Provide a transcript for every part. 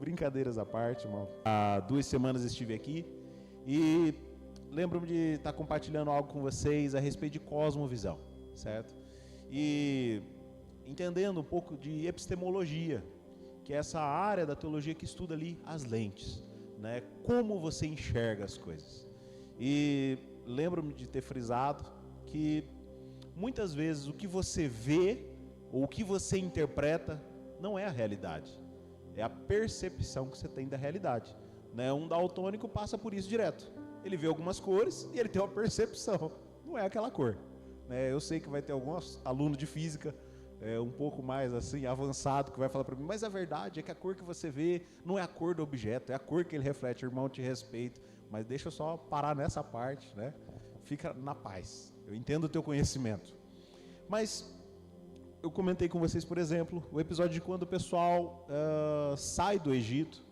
brincadeiras à parte, irmão. Há 2 semanas estive aqui e lembro-me de estar compartilhando algo com vocês a respeito de cosmovisão, certo? E entendendo um pouco de epistemologia, que é essa área da teologia que estuda ali as lentes, né? Como você enxerga as coisas. E lembro-me de ter frisado que muitas vezes o que você vê ou o que você interpreta não é a realidade, é a percepção que você tem da realidade, né? Um daltônico passa por isso direto. Ele vê algumas cores e ele tem uma percepção, não é aquela cor, né? Eu sei que vai ter alguns alunos de física um pouco mais assim avançado que vai falar para mim, mas a verdade é que a cor que você vê não é a cor do objeto, é a cor que ele reflete. Irmão, te respeito, mas deixa eu só parar nessa parte, né? Fica na paz, eu entendo o teu conhecimento. Mas eu comentei com vocês, por exemplo, o episódio de quando o pessoal sai do Egito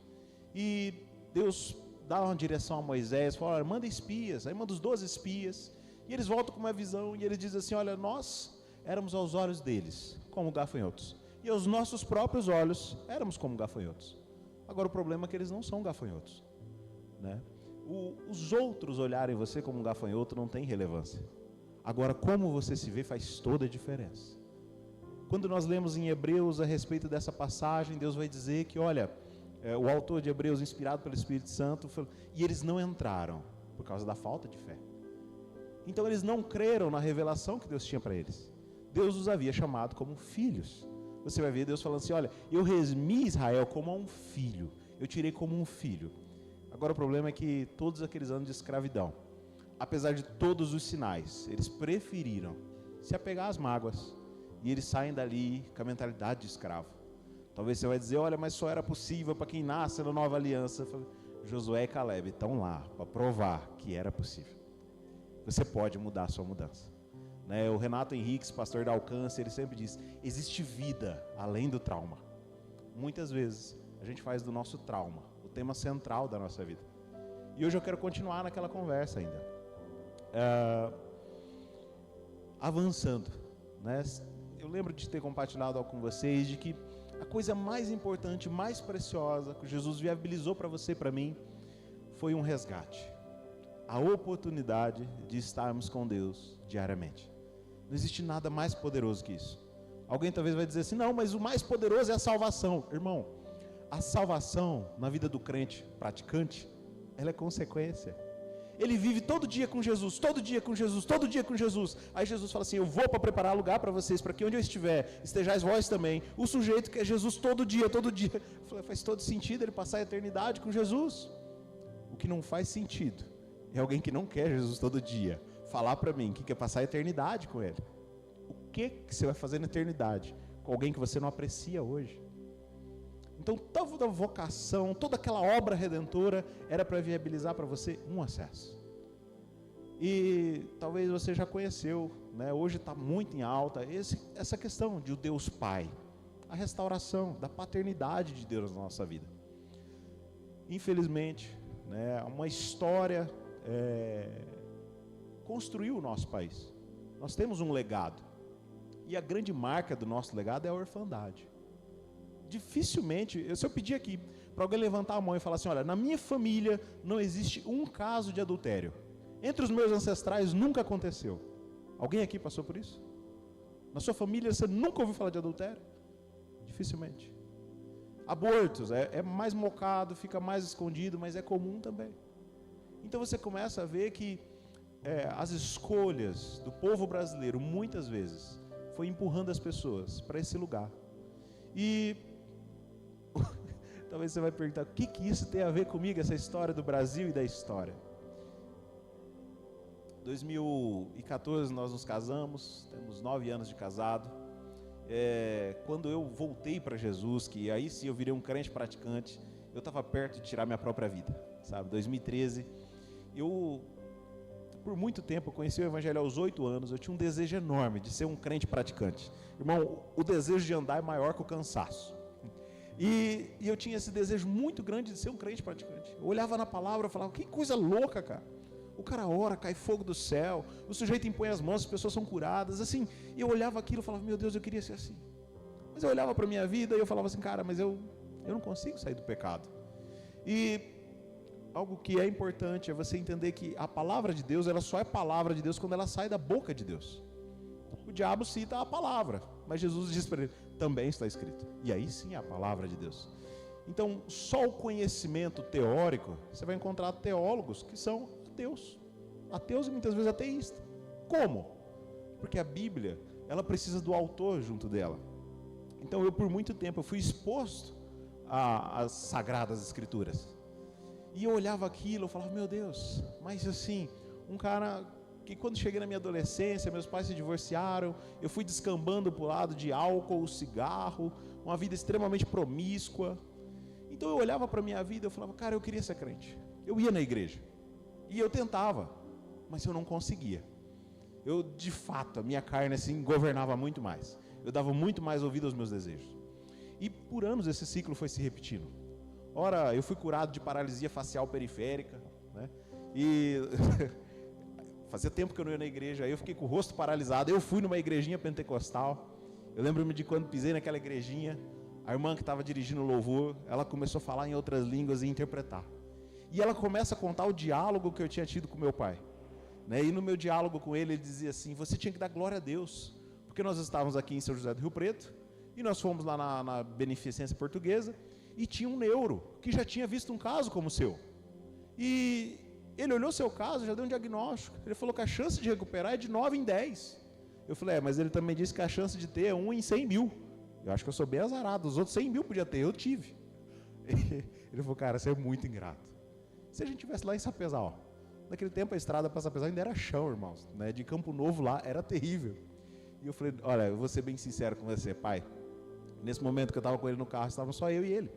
e Deus dá uma direção a Moisés, fala, olha, manda espias, aí manda os 12 espias, e eles voltam com uma visão, e eles dizem assim, olha, nós éramos aos olhos deles como gafanhotos, e aos nossos próprios olhos éramos como gafanhotos. Agora o problema é que eles não são gafanhotos, né? Os outros olharem você como um gafanhoto não tem relevância. Agora como você se vê faz toda a diferença. Quando nós lemos em Hebreus a respeito dessa passagem, Deus vai dizer que, olha, o autor de Hebreus, inspirado pelo Espírito Santo, falou, e eles não entraram por causa da falta de fé. Então eles não creram na revelação que Deus tinha para eles. Deus os havia chamado como filhos. Você vai ver Deus falando assim, olha, eu resmi Israel como a um filho, eu tirei como um filho. Agora o problema é que todos aqueles anos de escravidão, apesar de todos os sinais, eles preferiram se apegar às mágoas, e eles saem dali com a mentalidade de escravo. Talvez você vai dizer, olha, mas só era possível para quem nasce na nova aliança. Josué e Caleb estão lá para provar que era possível. Você pode mudar a sua mudança, né? O Renato Henriques, pastor da Alcance, ele sempre diz, existe vida além do trauma. Muitas vezes a gente faz do nosso trauma o tema central da nossa vida. E hoje eu quero continuar naquela conversa ainda, avançando, né? Eu lembro de ter compartilhado algo com vocês de que a coisa mais importante, mais preciosa que Jesus viabilizou para você e para mim foi um resgate, a oportunidade de estarmos com Deus diariamente. Não existe nada mais poderoso que isso. Alguém talvez vai dizer assim, não, mas o mais poderoso é a salvação. Irmão, a salvação na vida do crente praticante, ela é consequência. Ele vive todo dia com Jesus, todo dia com Jesus, todo dia com Jesus. Aí Jesus fala assim, eu vou para preparar lugar para vocês, para que onde eu estiver, estejais vós também. O sujeito que é Jesus todo dia. Eu falei, faz todo sentido ele passar a eternidade com Jesus. O que não faz sentido é alguém que não quer Jesus todo dia falar para mim que quer passar a eternidade com ele. O que você vai fazer na eternidade com alguém que você não aprecia hoje? Então toda a vocação, toda aquela obra redentora era para viabilizar para você um acesso. E talvez você já conheceu, né? Hoje está muito em alta essa questão de o Deus Pai, a restauração da paternidade de Deus na nossa vida. Infelizmente, né, uma história construiu o nosso país. Nós temos um legado, e a grande marca do nosso legado é a orfandade. Dificilmente, se eu pedir aqui para alguém levantar a mão e falar assim, olha, na minha família não existe um caso de adultério, entre os meus ancestrais nunca aconteceu. Alguém aqui passou por isso? Na sua família você nunca ouviu falar de adultério? Dificilmente. Abortos, é mais mocado, fica mais escondido, mas é comum também. Então você começa a ver que as escolhas do povo brasileiro, muitas vezes, foi empurrando as pessoas para esse lugar. E talvez você vai perguntar, o que isso tem a ver comigo, essa história do Brasil e da história? 2014 nós nos casamos, temos 9 anos de casado. Quando eu voltei para Jesus, que aí sim eu virei um crente praticante, eu estava perto de tirar minha própria vida, sabe? 2013, por muito tempo, eu conheci o Evangelho aos 8 anos, eu tinha um desejo enorme de ser um crente praticante. Irmão, o desejo de andar é maior que o cansaço. E eu tinha esse desejo muito grande de ser um crente praticante. Eu olhava na palavra e falava, que coisa louca, cara. O cara ora, cai fogo do céu, o sujeito impõe as mãos, as pessoas são curadas, assim. E eu olhava aquilo e falava, meu Deus, eu queria ser assim. Mas eu olhava para a minha vida e eu falava assim, cara, mas eu Eu não consigo sair do pecado. E algo que é importante é você entender que a palavra de Deus, ela só é palavra de Deus quando ela sai da boca de Deus. O diabo cita a palavra, mas Jesus diz para ele, também está escrito. E aí sim é a palavra de Deus. Então, só o conhecimento teórico, você vai encontrar teólogos que são ateus e muitas vezes ateístas. Como? Porque a Bíblia, ela precisa do autor junto dela. Então, eu por muito tempo eu fui exposto às Sagradas Escrituras. E eu olhava aquilo, eu falava, meu Deus, mas assim, um cara que quando cheguei na minha adolescência, meus pais se divorciaram, eu fui descambando para o lado de álcool, cigarro, uma vida extremamente promíscua. Então eu olhava para a minha vida, eu falava, cara, eu queria ser crente. Eu ia na igreja, e eu tentava, mas eu não conseguia. Eu, de fato, a minha carne assim governava muito mais. Eu dava muito mais ouvido aos meus desejos. E por anos esse ciclo foi se repetindo. Ora, eu fui curado de paralisia facial periférica, né? E fazia tempo que eu não ia na igreja, aí eu fiquei com o rosto paralisado. Eu fui numa igrejinha pentecostal. Eu lembro-me de quando pisei naquela igrejinha, a irmã que estava dirigindo o louvor, ela começou a falar em outras línguas e interpretar. E ela começa a contar o diálogo que eu tinha tido com meu pai, né? E no meu diálogo com ele, ele dizia assim, você tinha que dar glória a Deus, porque nós estávamos aqui em São José do Rio Preto, e nós fomos lá na Beneficência Portuguesa, e tinha um neuro, que já tinha visto um caso como o seu. E ele olhou seu caso, já deu um diagnóstico. Ele falou que a chance de recuperar é de 9 em 10. Eu falei, mas ele também disse que a chance de ter é 1 em 100 mil. Eu acho que eu sou bem azarado, os outros 100 mil podia ter, eu tive. Ele falou, cara, você é muito ingrato. Se a gente estivesse lá em Sapezal, naquele tempo a estrada para Sapezal ainda era chão, irmãos, né? De Campo Novo lá, era terrível. E eu falei, olha, eu vou ser bem sincero com você, pai. Nesse momento que eu estava com ele no carro, estavam só eu e ele.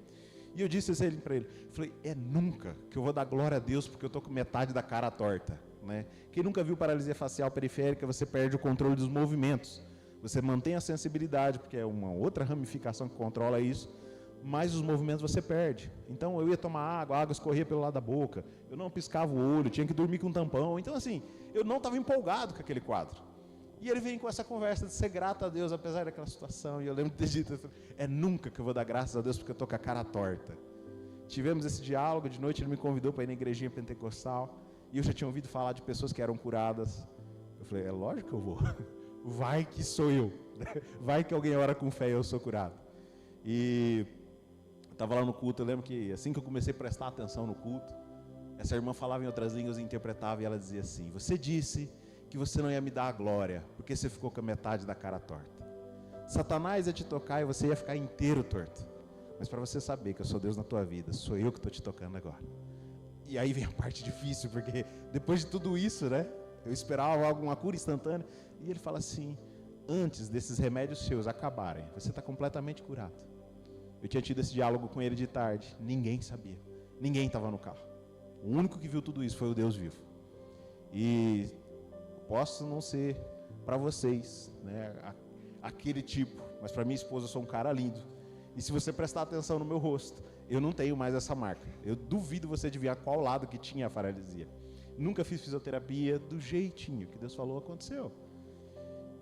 E eu disse assim para ele, falei, é nunca que eu vou dar glória a Deus porque eu estou com metade da cara torta, né? Quem nunca viu paralisia facial periférica, você perde o controle dos movimentos. Você mantém a sensibilidade, porque é uma outra ramificação que controla isso, mas os movimentos você perde. Então eu ia tomar água, a água escorria pelo lado da boca, eu não piscava o olho, tinha que dormir com um tampão. Então assim, eu não estava empolgado com aquele quadro. E ele vem com essa conversa de ser grato a Deus, apesar daquela situação. E eu lembro de ter dito, é nunca que eu vou dar graças a Deus porque eu estou com a cara torta. Tivemos esse diálogo, de noite ele me convidou para ir na igrejinha pentecostal. E eu já tinha ouvido falar de pessoas que eram curadas. Eu falei, é lógico que eu vou. Vai que sou eu. Vai que alguém ora com fé e eu sou curado. E eu estava lá no culto, eu lembro que assim que eu comecei a prestar atenção no culto, essa irmã falava em outras línguas e interpretava, e ela dizia assim, você disse que você não ia me dar a glória, porque você ficou com a metade da cara torta. Satanás ia te tocar e você ia ficar inteiro torto. Mas para você saber que eu sou Deus na tua vida, sou eu que estou te tocando agora. E aí vem a parte difícil, porque depois de tudo isso, né? Eu esperava alguma cura instantânea. E ele fala assim, antes desses remédios seus acabarem, você está completamente curado. Eu tinha tido esse diálogo com ele de tarde, ninguém sabia. Ninguém estava no carro. O único que viu tudo isso foi o Deus vivo. E posso não ser para vocês, né, aquele tipo, mas para minha esposa eu sou um cara lindo. E se você prestar atenção no meu rosto, eu não tenho mais essa marca. Eu duvido você adivinhar qual lado que tinha a paralisia. Nunca fiz fisioterapia, do jeitinho que Deus falou, aconteceu.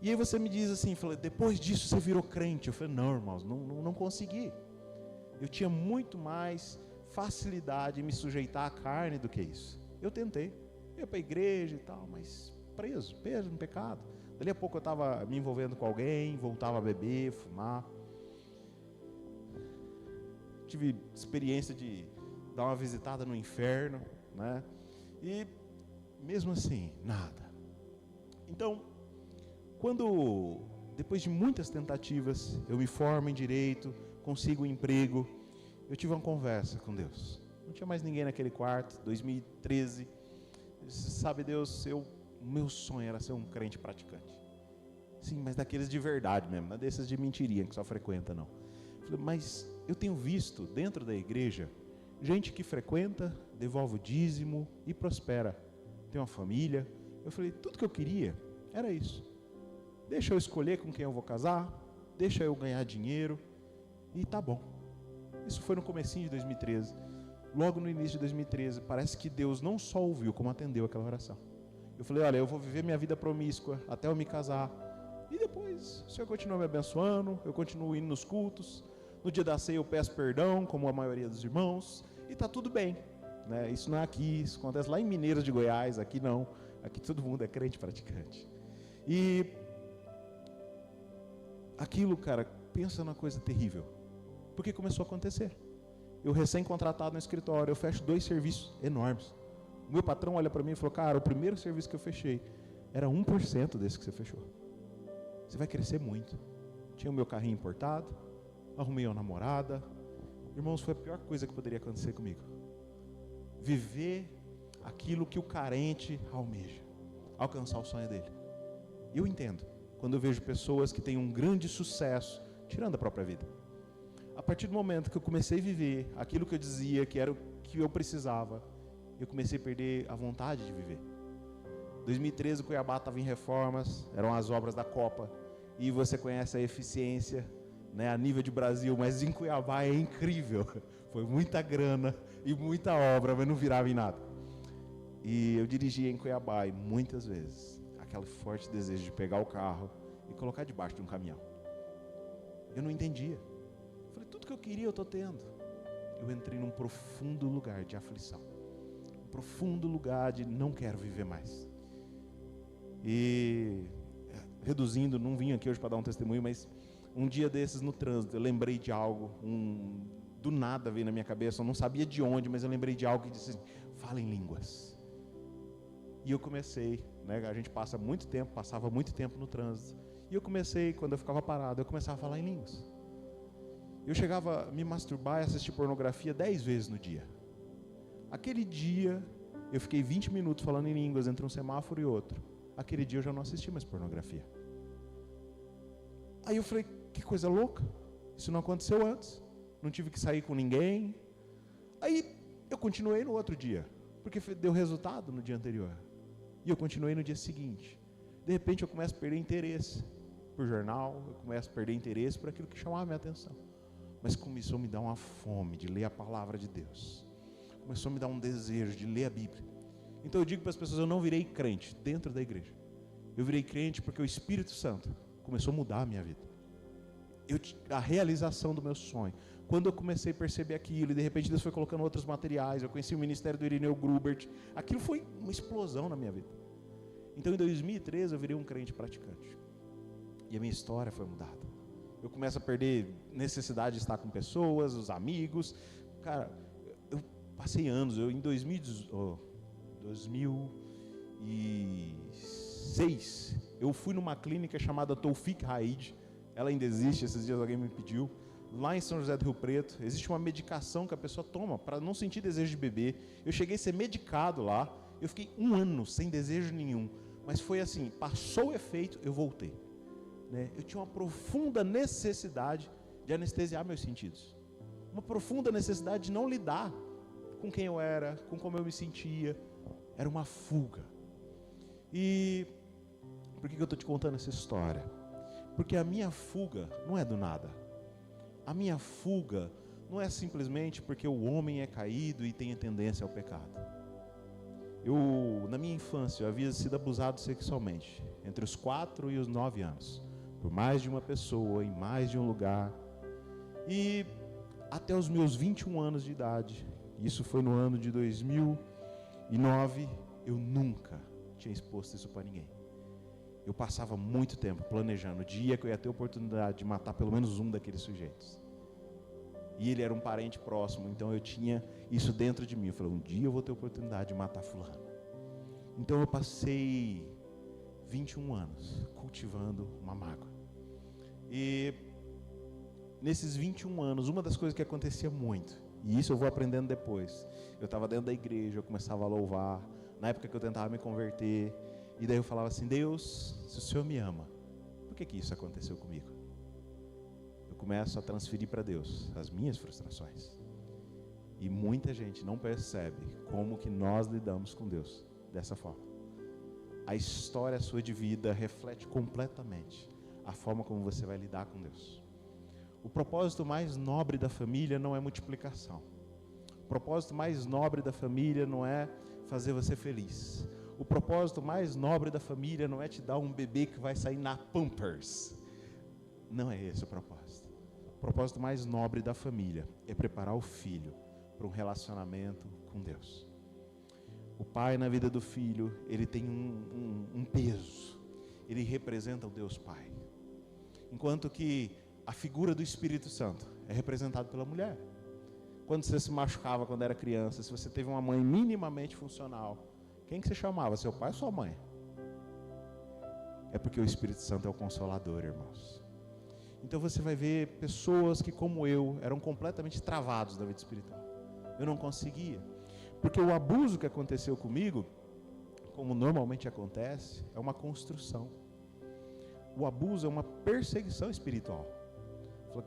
E aí você me diz assim, depois disso você virou crente. Eu falei, não, irmãos, não consegui. Eu tinha muito mais facilidade em me sujeitar à carne do que isso. Eu tentei, ia para a igreja e tal, mas preso no pecado. Dali a pouco eu estava me envolvendo com alguém, voltava a beber, fumar. Tive experiência de dar uma visitada no inferno, né? E mesmo assim, nada. Então, quando depois de muitas tentativas, eu me formo em direito, consigo um emprego, eu tive uma conversa com Deus. Não tinha mais ninguém naquele quarto, 2013. Eu disse, sabe Deus, o meu sonho era ser um crente praticante. Sim, mas daqueles de verdade mesmo, não é desses de mentirinha que só frequenta, não. Eu falei, mas eu tenho visto dentro da igreja gente que frequenta, devolve o dízimo e prospera. Tem uma família. Eu falei, tudo que eu queria era isso. Deixa eu escolher com quem eu vou casar, deixa eu ganhar dinheiro e tá bom. Isso foi no comecinho de 2013. Logo no início de 2013, parece que Deus não só ouviu, como atendeu aquela oração. Eu falei, olha, eu vou viver minha vida promíscua até eu me casar. E depois, o Senhor continua me abençoando, eu continuo indo nos cultos, No dia da ceia eu peço perdão, como a maioria dos irmãos, e está tudo bem, né? Isso não é aqui, isso acontece lá em Mineiras de Goiás, aqui não. Aqui todo mundo é crente praticante. E aquilo, cara, pensa numa coisa terrível. Porque começou a acontecer. Eu recém-contratado no escritório, eu fecho 2 serviços enormes. O meu patrão olha para mim e falou, cara, o primeiro serviço que eu fechei era 1% desse que você fechou. Você vai crescer muito. Tinha o meu carrinho importado, arrumei uma namorada. Irmãos, foi a pior coisa que poderia acontecer comigo. Viver aquilo que o carente almeja, alcançar o sonho dele. Eu entendo, quando eu vejo pessoas que têm um grande sucesso, tirando a própria vida. A partir do momento que eu comecei a viver aquilo que eu dizia que era o que eu precisava, eu comecei a perder a vontade de viver. 2013 o Cuiabá estava em reformas, eram as obras da Copa, e você conhece a eficiência, né, a nível de Brasil, mas em Cuiabá é incrível. Foi muita grana e muita obra, mas não virava em nada. E eu dirigia em Cuiabá e muitas vezes aquele forte desejo de pegar o carro e colocar debaixo de um caminhão. Eu não entendia. Falei, tudo que eu queria eu estou tendo. Eu entrei num profundo lugar de aflição, um profundo lugar de não quero viver mais. E reduzindo, não vim aqui hoje para dar um testemunho, mas um dia desses no trânsito eu lembrei de algo, do nada veio na minha cabeça, eu não sabia de onde, mas eu lembrei de algo que disse assim, fala em línguas. E eu comecei, né, a gente passava muito tempo no trânsito, e eu comecei, quando eu ficava parado, eu começava a falar em línguas. Eu chegava a me masturbar e assistir pornografia 10 vezes no dia. Aquele dia, eu fiquei 20 minutos falando em línguas entre um semáforo e outro. Aquele dia eu já não assisti mais pornografia. Aí eu falei, que coisa louca, isso não aconteceu antes, não tive que sair com ninguém. Aí eu continuei no outro dia, porque deu resultado no dia anterior. E eu continuei no dia seguinte. De repente eu começo a perder interesse por jornal, eu começo a perder interesse por aquilo que chamava a minha atenção. Mas começou a me dar uma fome de ler a palavra de Deus. Começou a me dar um desejo de ler a Bíblia. Então eu digo para as pessoas, eu não virei crente dentro da igreja. Eu virei crente porque o Espírito Santo começou a mudar a minha vida. A realização do meu sonho. Quando eu comecei a perceber aquilo, e de repente Deus foi colocando outros materiais, eu conheci o ministério do Irineu Grubert, aquilo foi uma explosão na minha vida. Então em 2013 eu virei um crente praticante. E a minha história foi mudada. Eu começo a perder necessidade de estar com pessoas, os amigos. Cara, eu passei anos, em 2006, eu fui numa clínica chamada Tawfiq Haid, ela ainda existe, esses dias alguém me pediu, lá em São José do Rio Preto. Existe uma medicação que a pessoa toma para não sentir desejo de beber. Eu cheguei a ser medicado lá, eu fiquei 1 ano sem desejo nenhum, mas foi assim, passou o efeito, eu voltei, né? Eu tinha uma profunda necessidade de anestesiar meus sentidos, uma profunda necessidade de não lidar com quem eu era, com como eu me sentia. Era uma fuga. E por que eu estou te contando essa história? Porque a minha fuga não é do nada. A minha fuga não é simplesmente porque o homem é caído e tem a tendência ao pecado. Na minha infância, eu havia sido abusado sexualmente, entre os 4 e os 9 anos, por mais de uma pessoa, em mais de um lugar. E até os meus 21 anos de idade, isso foi no ano de 2009, eu nunca tinha exposto isso para ninguém. Eu passava muito tempo planejando o dia que eu ia ter a oportunidade de matar pelo menos um daqueles sujeitos. E ele era um parente próximo, então eu tinha isso dentro de mim. Eu falei, um dia eu vou ter a oportunidade de matar fulano. Então eu passei 21 anos cultivando uma mágoa. E nesses 21 anos, uma das coisas que acontecia muito, e isso eu vou aprendendo depois, eu estava dentro da igreja, eu começava a louvar, na época que eu tentava me converter, e daí eu falava assim, Deus, se o Senhor me ama, por que isso aconteceu comigo? Eu começo a transferir para Deus as minhas frustrações. E muita gente não percebe como que nós lidamos com Deus dessa forma. A história sua de vida reflete completamente a forma como você vai lidar com Deus. O propósito mais nobre da família não é multiplicação. O propósito mais nobre da família não é fazer você feliz. O propósito mais nobre da família não é te dar um bebê que vai sair na Pampers. Não é esse o propósito. propósito mais nobre da família é preparar o filho para um relacionamento com Deus. O pai na vida do filho, ele tem um peso, ele representa o Deus Pai. Enquanto que a figura do Espírito Santo é representada pela mulher. Quando você se machucava quando era criança, se você teve uma mãe minimamente funcional, quem que você chamava? Seu pai ou sua mãe? É porque o Espírito Santo é o Consolador, irmãos. Então você vai ver pessoas que, como eu, eram completamente travados da vida espiritual. Eu não conseguia. Porque o abuso que aconteceu comigo, como normalmente acontece, é uma construção. O abuso é uma perseguição espiritual.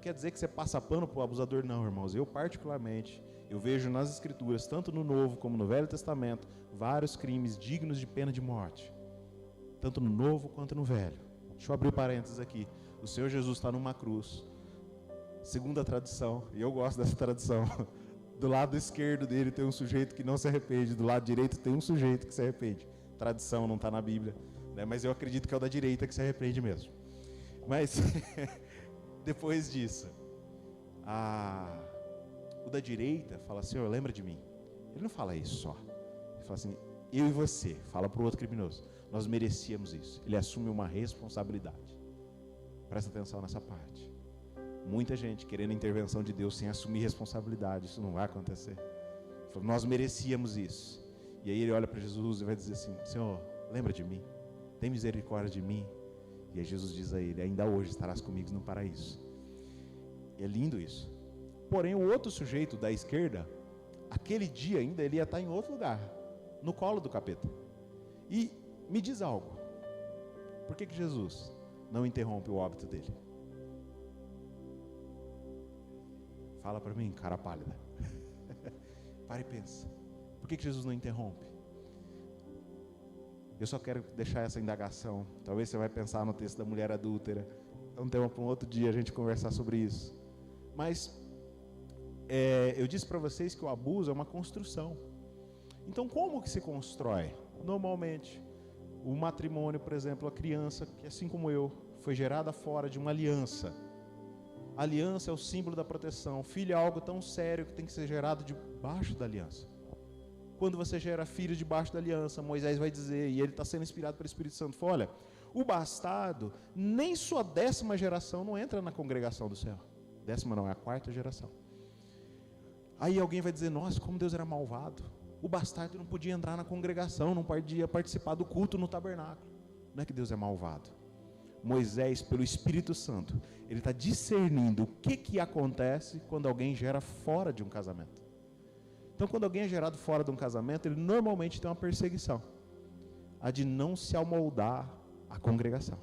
Quer dizer que você passa pano para o abusador? Não, irmãos. Eu particularmente, eu vejo nas Escrituras, tanto no Novo como no Velho Testamento, vários crimes dignos de pena de morte. Tanto no Novo quanto no Velho. Deixa eu abrir parênteses aqui. O Senhor Jesus está numa cruz. Segundo a tradição, e eu gosto dessa tradição, do lado esquerdo dele tem um sujeito que não se arrepende, do lado direito tem um sujeito que se arrepende. Tradição, não está na Bíblia, né? Mas eu acredito que é o da direita que se arrepende mesmo. Mas, depois disso, o da direita fala: Senhor, lembra de mim. Ele não fala isso só. Ele fala assim: eu e você, fala para o outro criminoso, nós merecíamos isso. Ele assume uma responsabilidade. Presta atenção nessa parte. Muita gente querendo a intervenção de Deus sem assumir responsabilidade. Isso não vai acontecer. Nós merecíamos isso. E aí ele olha para Jesus e vai dizer assim: Senhor, lembra de mim, tem misericórdia de mim. E aí Jesus diz a ele: ainda hoje estarás comigo no paraíso. E é lindo isso. Porém o outro sujeito da esquerda, aquele dia ainda ele ia estar em outro lugar, no colo do capeta. E me diz algo, por que Jesus não interrompe o óbito dele? Fala para mim, cara pálida. Para e pensa. Por que Jesus não interrompe? Eu só quero deixar essa indagação. Talvez você vai pensar no texto da mulher adúltera. É um tema para um outro dia a gente conversar sobre isso. Mas eu disse para vocês que o abuso é uma construção. Então como que se constrói? Normalmente, o matrimônio, por exemplo, a criança, que assim como eu, foi gerada fora de uma aliança. A aliança é o símbolo da proteção. Filho é algo tão sério que tem que ser gerado debaixo da aliança. Quando você gera filho debaixo da aliança, Moisés vai dizer, e ele está sendo inspirado pelo Espírito Santo, fala: olha, o bastardo, nem sua 10ª geração não entra na congregação do céu. 10ª não, é a 4ª geração. Aí alguém vai dizer: nossa, como Deus era malvado. O bastardo não podia entrar na congregação, não podia participar do culto no tabernáculo. Não é que Deus é malvado. Moisés, pelo Espírito Santo, ele está discernindo o que acontece quando alguém gera fora de um casamento. Então, quando alguém é gerado fora de um casamento, ele normalmente tem uma perseguição, a de não se amoldar à congregação.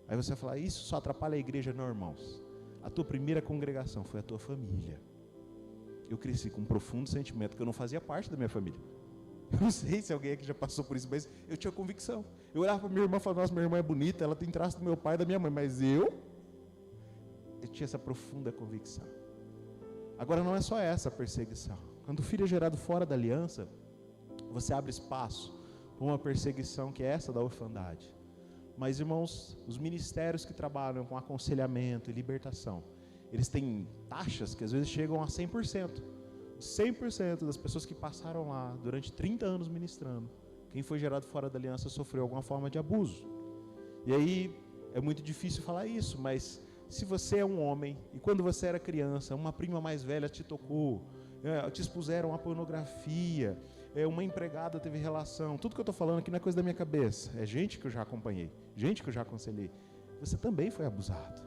Aí você vai falar: isso só atrapalha a igreja? Não, irmãos. A tua primeira congregação foi a tua família. Eu cresci com um profundo sentimento que eu não fazia parte da minha família. Eu não sei se alguém aqui já passou por isso, mas eu tinha convicção. Eu olhava para minha irmã e falava: nossa, minha irmã é bonita, ela tem traço do meu pai e da minha mãe, mas eu tinha essa profunda convicção. Agora não é só essa perseguição. Quando o filho é gerado fora da aliança, você abre espaço para uma perseguição que é essa da orfandade. Mas, irmãos, os ministérios que trabalham com aconselhamento e libertação, eles têm taxas que às vezes chegam a 100%. 100% das pessoas que passaram lá durante 30 anos ministrando, quem foi gerado fora da aliança sofreu alguma forma de abuso. E aí é muito difícil falar isso, mas se você é um homem e quando você era criança, uma prima mais velha te tocou, te expuseram a pornografia, uma empregada teve relação, tudo que eu estou falando aqui não é coisa da minha cabeça, é gente que eu já acompanhei, gente que eu já aconselhei. Você também foi abusado.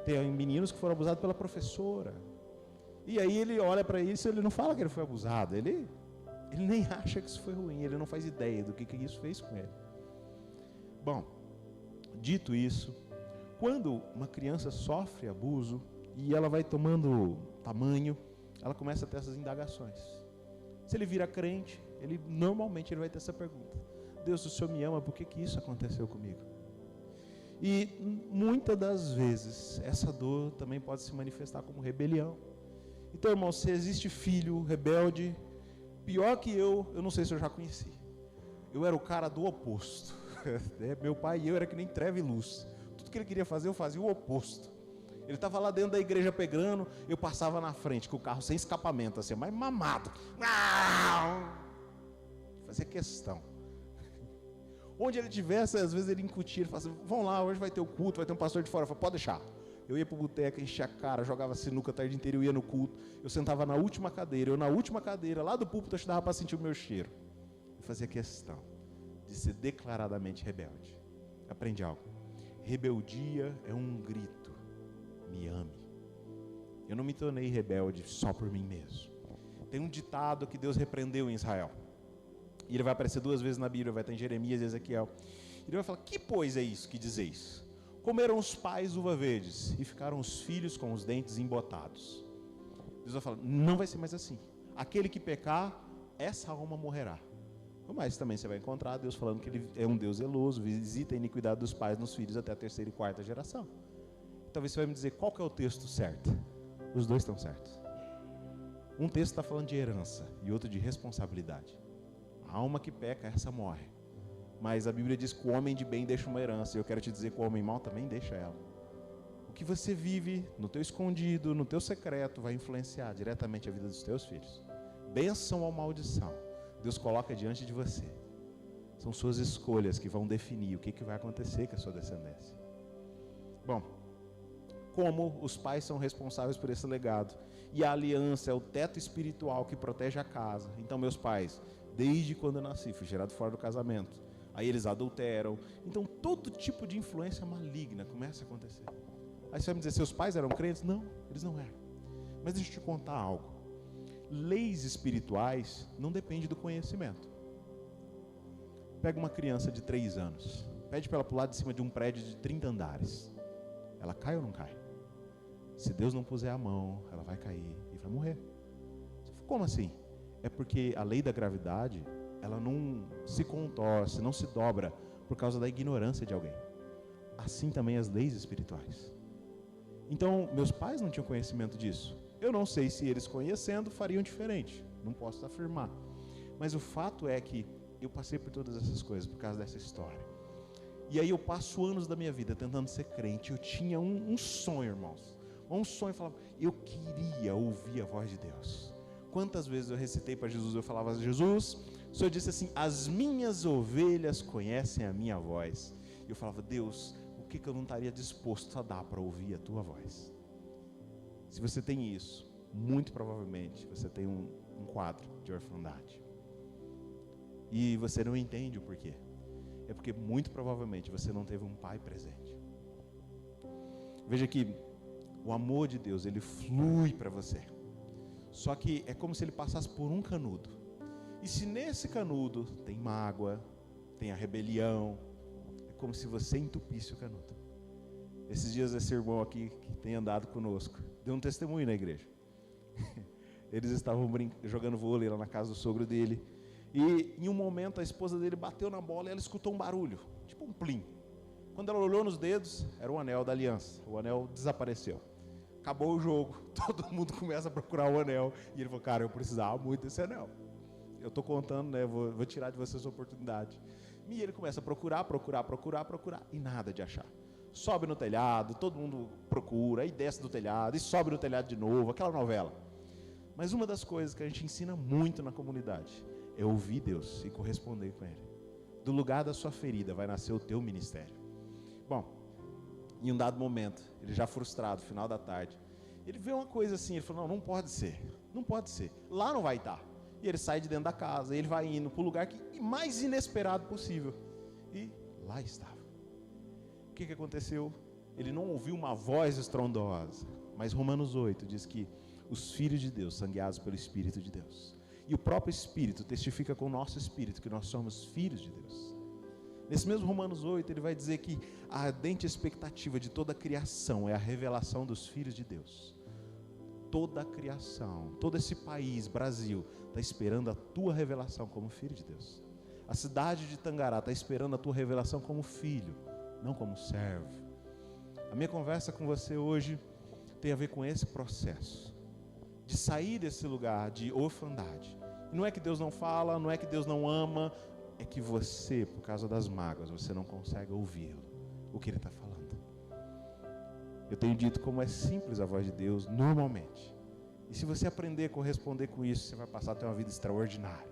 Tem meninos que foram abusados pela professora. E aí ele olha para isso, ele não fala que ele foi abusado, ele nem acha que isso foi ruim, ele não faz ideia do que isso fez com ele. Bom, dito isso, quando uma criança sofre abuso e ela vai tomando tamanho, ela começa a ter essas indagações. Se ele vira crente, normalmente ele vai ter essa pergunta: Deus, o Senhor me ama, por que isso aconteceu comigo? E muitas das vezes essa dor também pode se manifestar como rebelião. Então, irmão, se existe filho rebelde, pior que eu não sei se eu já conheci. Eu era o cara do oposto. Meu pai e eu era que nem treva e luz. Tudo que ele queria fazer, eu fazia o oposto. Ele estava lá dentro da igreja pegando, eu passava na frente com o carro sem escapamento, assim, mas mamado. Fazia questão. Onde ele tivesse, às vezes ele incutia, ele falava assim, vamos lá, hoje vai ter o culto, vai ter um pastor de fora. Eu falava, pode deixar. Eu ia pro boteco, enchia a cara, jogava sinuca a tarde inteira, eu ia no culto. Eu sentava na última cadeira, lá do púlpito eu estudava para sentir o meu cheiro. Eu fazia questão de ser declaradamente rebelde. Aprende algo. Rebeldia é um grito. Me ame. Eu não me tornei rebelde só por mim mesmo. Tem um ditado que Deus repreendeu em Israel. E ele vai aparecer 2 vezes na Bíblia, vai estar em Jeremias e Ezequiel. Ele vai falar, que pois é isso que dizeis? Comeram os pais uva verdes e ficaram os filhos com os dentes embotados. Deus vai falar, não vai ser mais assim. Aquele que pecar, essa alma morrerá. Mas também você vai encontrar Deus falando que Ele é um Deus zeloso, visita a iniquidade dos pais nos filhos até a 3ª e 4ª geração. Talvez você vai me dizer, qual que é o texto certo? Os dois estão certos. Um texto está falando de herança e outro de responsabilidade. A alma que peca, essa morre. Mas a Bíblia diz que o homem de bem deixa uma herança. E eu quero te dizer que o homem mau também deixa ela. O que você vive no teu escondido, no teu secreto, vai influenciar diretamente a vida dos teus filhos. Bênção ou maldição, Deus coloca diante de você. São suas escolhas que vão definir o que vai acontecer com a sua descendência. Bom, como os pais são responsáveis por esse legado, e a aliança é o teto espiritual que protege a casa. Então meus pais, desde quando eu nasci, fui gerado fora do casamento, aí eles adulteram, então todo tipo de influência maligna começa a acontecer. Aí você vai me dizer, seus pais eram crentes? Não, eles não eram. Mas deixa eu te contar algo. Leis espirituais não dependem do conhecimento. Pega uma criança de 3 anos, pede para ela pular de cima de um prédio de 30 andares. Ela cai ou não cai? Se Deus não puser a mão, ela vai cair e vai morrer. Como assim? É porque a lei da gravidade, ela não se contorce, não se dobra por causa da ignorância de alguém. Assim também as leis espirituais. Então, meus pais não tinham conhecimento disso. Eu não sei se eles conhecendo fariam diferente. Não posso afirmar. Mas o fato é que eu passei por todas essas coisas por causa dessa história. E aí eu passo anos da minha vida tentando ser crente. Eu tinha um sonho, irmãos. Um sonho, eu falava, eu queria ouvir a voz de Deus. Quantas vezes eu recitei para Jesus, eu falava, Jesus, o Senhor disse assim, as minhas ovelhas conhecem a minha voz. E eu falava, Deus, o que eu não estaria disposto a dar para ouvir a tua voz? Se você tem isso, muito provavelmente você tem um quadro de orfandade. E você não entende o porquê. É porque muito provavelmente você não teve um pai presente. Veja que o amor de Deus, ele flui para você. Só que é como se ele passasse por um canudo. E se nesse canudo tem mágoa, tem a rebelião, é como se você entupisse o canudo. Esses dias esse irmão aqui, que tem andado conosco, deu um testemunho na igreja. Eles estavam jogando vôlei lá na casa do sogro dele. E em um momento a esposa dele bateu na bola e ela escutou um barulho, tipo um plim. Quando ela olhou nos dedos, era o anel da aliança. O anel desapareceu. Acabou o jogo, todo mundo começa a procurar o anel. E ele falou, cara, eu precisava muito desse anel. Eu estou contando, né? Vou tirar de você essa oportunidade. E ele começa a procurar, e nada de achar. Sobe no telhado, todo mundo procura, aí desce do telhado, e sobe no telhado de novo, aquela novela. Mas uma das coisas que a gente ensina muito na comunidade é ouvir Deus e corresponder com Ele. Do lugar da sua ferida vai nascer o teu ministério. Bom, em um dado momento, ele já frustrado, final da tarde, ele vê uma coisa assim, ele falou, não pode ser, lá não vai estar. E ele sai de dentro da casa, ele vai indo para o lugar mais inesperado possível. E lá estava. O que aconteceu? Ele não ouviu uma voz estrondosa, mas Romanos 8 diz que os filhos de Deus são guiados pelo Espírito de Deus. E o próprio Espírito testifica com o nosso Espírito que nós somos filhos de Deus. Nesse mesmo Romanos 8, ele vai dizer que a ardente expectativa de toda a criação é a revelação dos filhos de Deus. Toda a criação, todo esse país, Brasil, está esperando a tua revelação como filho de Deus. A cidade de Tangará está esperando a tua revelação como filho, não como servo. A minha conversa com você hoje tem a ver com esse processo de sair desse lugar de orfandade. E não é que Deus não fala, não é que Deus não ama, é que você, por causa das mágoas, você não consegue ouvi-lo, o que Ele está falando. Eu tenho dito como é simples a voz de Deus, normalmente. E se você aprender a corresponder com isso, você vai passar a ter uma vida extraordinária.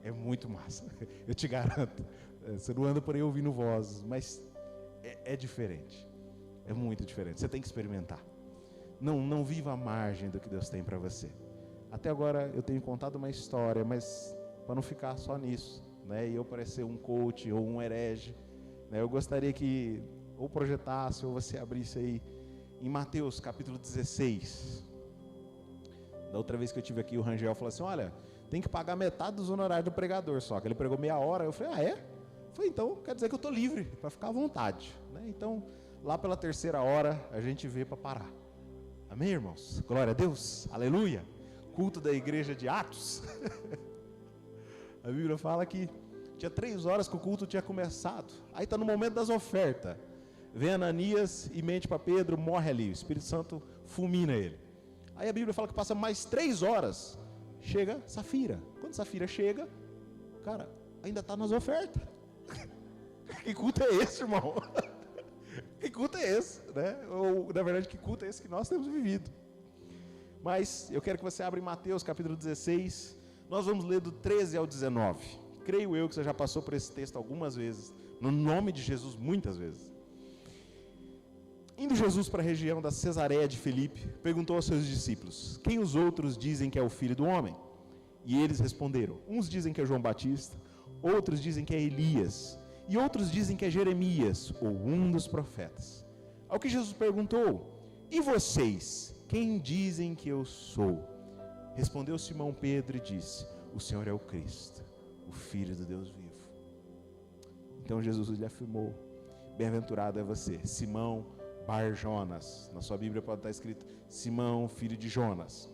É muito massa, eu te garanto. Você não anda por aí ouvindo vozes, mas é diferente. É muito diferente, você tem que experimentar. Não viva à margem do que Deus tem para você. Até agora eu tenho contado uma história, mas para não ficar só nisso, né, e eu parecer um coach ou um herege, né, eu gostaria que ou projetasse ou você abrisse aí em Mateus capítulo 16. Da outra vez que eu estive aqui, o Rangel falou assim: olha, tem que pagar metade dos honorários do pregador só, que ele pregou meia hora. Eu falei: ah, é? Eu falei: então quer dizer que eu estou livre para ficar à vontade, né? Então lá pela terceira hora a gente vê para parar. Amém, irmãos? Glória a Deus, aleluia. Culto da igreja de Atos. A Bíblia fala que tinha 3 horas que o culto tinha começado. Aí está no momento das ofertas. Vem Ananias e mente para Pedro, morre ali. O Espírito Santo fulmina ele. Aí a Bíblia fala que passa mais 3 horas. Chega Safira. Quando Safira chega, cara, ainda está nas ofertas. Que culto é esse, irmão? Que culto é esse, né? Ou, na verdade, que culto é esse que nós temos vivido? Mas eu quero que você abra em Mateus capítulo 16. Nós vamos ler do 13 ao 19. Creio eu que você já passou por esse texto algumas vezes. No nome de Jesus, muitas vezes. Indo Jesus para a região da Cesareia de Filipe, perguntou aos seus discípulos: quem os outros dizem que é o Filho do Homem? E eles responderam: uns dizem que é João Batista, outros dizem que é Elias, e outros dizem que é Jeremias, ou um dos profetas. Ao que Jesus perguntou: e vocês, quem dizem que eu sou? Respondeu Simão Pedro e disse: o Senhor é o Cristo, o Filho do Deus vivo. Então Jesus lhe afirmou: bem-aventurado é você, Simão Bar Jonas. Na sua Bíblia pode estar escrito Simão, filho de Jonas.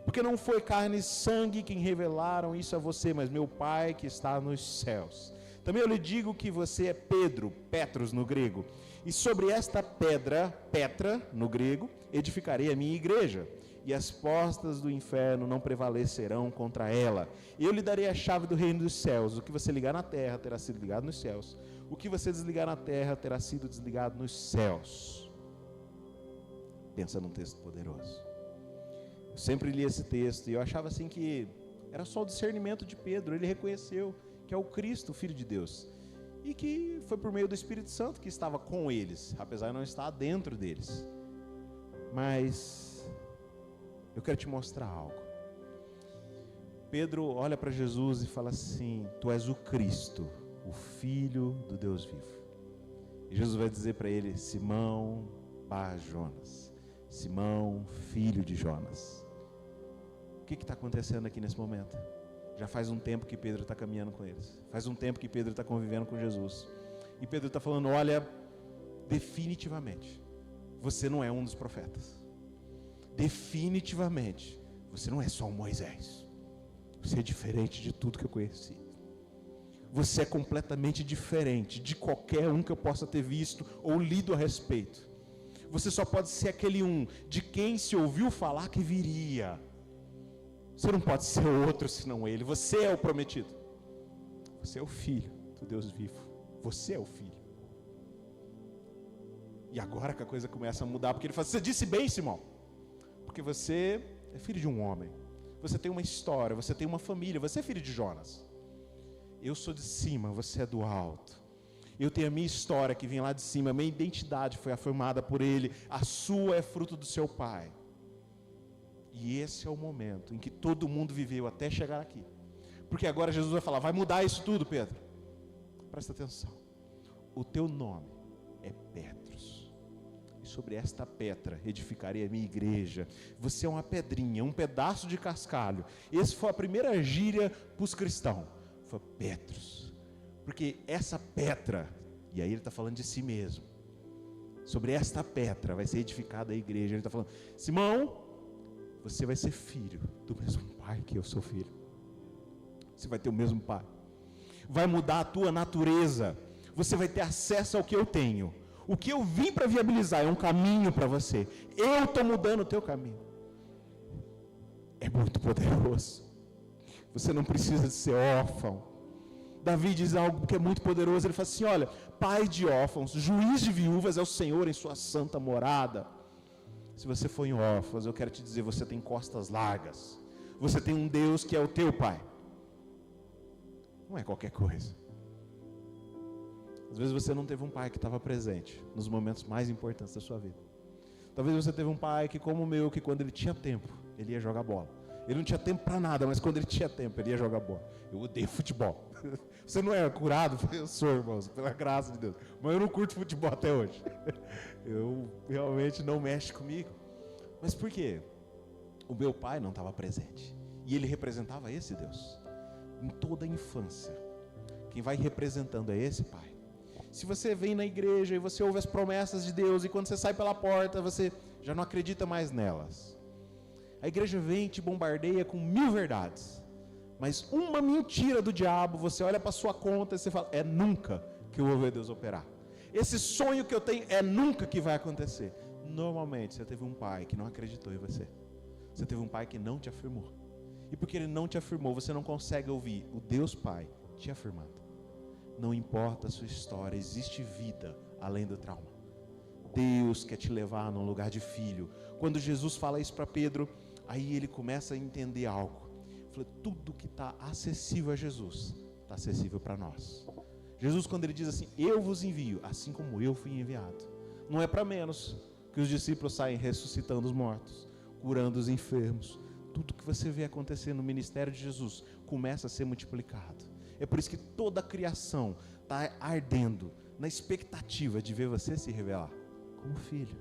Porque não foi carne e sangue quem revelaram isso a você, mas meu Pai que está nos céus. Também eu lhe digo que você é Pedro, Petros no grego, e sobre esta pedra, Petra no grego, edificarei a minha igreja, e as portas do inferno não prevalecerão contra ela. Eu lhe darei a chave do reino dos céus. O que você ligar na terra terá sido ligado nos céus, o que você desligar na terra terá sido desligado nos céus. Pensa num texto poderoso. Eu sempre li esse texto e eu achava assim que era só o discernimento de Pedro. Ele reconheceu que é o Cristo, o Filho de Deus, e que foi por meio do Espírito Santo que estava com eles, apesar de não estar dentro deles. Mas eu quero te mostrar algo. Pedro olha para Jesus e fala assim: tu és o Cristo, o Filho do Deus vivo. E Jesus vai dizer para ele: Simão Bar Jonas, Simão, filho de Jonas. O que está acontecendo aqui nesse momento? Já faz um tempo que Pedro está caminhando com eles. Faz um tempo que Pedro está convivendo com Jesus. E Pedro está falando: olha, definitivamente, você não é um dos profetas. Definitivamente, você não é só um Moisés. Você é diferente de tudo que eu conheci. Você é completamente diferente de qualquer um que eu possa ter visto ou lido a respeito. Você só pode ser aquele um de quem se ouviu falar que viria. Você não pode ser outro senão ele. Você é o prometido. Você é o filho do Deus vivo. Você é o filho. E agora que a coisa começa a mudar, porque ele fala: você disse bem, Simão, porque você é filho de um homem. Você tem uma história, você tem uma família, você é filho de Jonas. Eu sou de cima, você é do alto. Eu tenho a minha história que vem lá de cima, a minha identidade foi afirmada por ele, a sua é fruto do seu pai. E esse é o momento em que todo mundo viveu até chegar aqui. Porque agora Jesus vai falar: vai mudar isso tudo, Pedro. Presta atenção. O teu nome é Petros. E sobre esta pedra edificarei a minha igreja. Você é uma pedrinha, um pedaço de cascalho. Essa foi a primeira gíria para os cristãos. Foi Petros. Porque essa pedra, e aí ele está falando de si mesmo, sobre esta pedra vai ser edificada a igreja. Ele está falando: Simão, você vai ser filho do mesmo pai que eu sou filho. Você vai ter o mesmo pai. Vai mudar a tua natureza. Você vai ter acesso ao que eu tenho. O que eu vim para viabilizar é um caminho para você. Eu estou mudando o teu caminho. É muito poderoso. Você não precisa de ser órfão. Davi diz algo que é muito poderoso. Ele fala assim: olha, pai de órfãos, juiz de viúvas é o Senhor em sua santa morada. Se você for em órfãos, eu quero te dizer, você tem costas largas. Você tem um Deus que é o teu Pai. Não é qualquer coisa. Às vezes você não teve um pai que estava presente nos momentos mais importantes da sua vida. Talvez você teve um pai que, como o meu, que quando ele tinha tempo, ele ia jogar bola. Ele não tinha tempo para nada, mas quando ele tinha tempo, ele ia jogar bola. Eu odeio futebol. Você não é curado? Eu sou, irmãos, pela graça de Deus. Mas eu não curto futebol até hoje. Eu realmente não mexe comigo. Mas por quê? O meu pai não estava presente. E ele representava esse Deus. Em toda a infância. Quem vai representando é esse pai. Se você vem na igreja e você ouve as promessas de Deus e quando você sai pela porta, você já não acredita mais nelas. A igreja vem e te bombardeia com 1000 verdades. Mas uma mentira do diabo, você olha para sua conta e você fala, é nunca que eu vou ver Deus operar. Esse sonho que eu tenho é nunca que vai acontecer. Normalmente você teve um pai que não acreditou em você. Você teve um pai que não te afirmou. E porque ele não te afirmou, você não consegue ouvir o Deus Pai te afirmando. Não importa a sua história, existe vida além do trauma. Deus quer te levar num lugar de filho. Quando Jesus fala isso para Pedro, aí ele começa a entender algo. Ele falou, tudo que está acessível a Jesus, está acessível para nós. Jesus, quando ele diz assim, eu vos envio, assim como eu fui enviado. Não é para menos que os discípulos saem ressuscitando os mortos, curando os enfermos. Tudo que você vê acontecer no ministério de Jesus começa a ser multiplicado. É por isso que toda a criação está ardendo na expectativa de ver você se revelar como filho.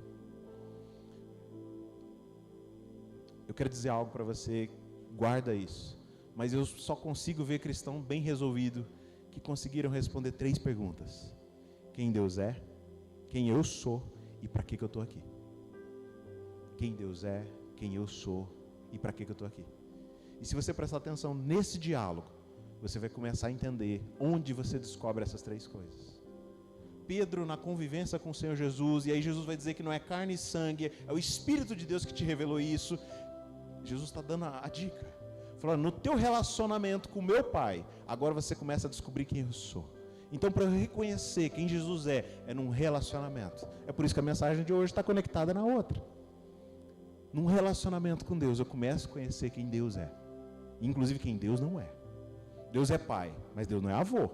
Eu quero dizer algo para você, guarda isso. Mas eu só consigo ver cristão bem resolvido que conseguiram responder 3 perguntas. Quem Deus é, quem eu sou e para que eu estou aqui. Quem Deus é, quem eu sou e para que eu estou aqui. E se você prestar atenção nesse diálogo, você vai começar a entender onde você descobre essas 3 coisas. Pedro na convivência com o Senhor Jesus, e aí Jesus vai dizer que não é carne e sangue, é o Espírito de Deus que te revelou isso. Jesus está dando a dica, falando, no teu relacionamento com o meu Pai, agora você começa a descobrir quem eu sou. Então, para eu reconhecer quem Jesus é num relacionamento. É por isso que a mensagem de hoje está conectada na outra. Num relacionamento com Deus, eu começo a conhecer quem Deus é, inclusive quem Deus não é. Deus é pai, mas Deus não é avô.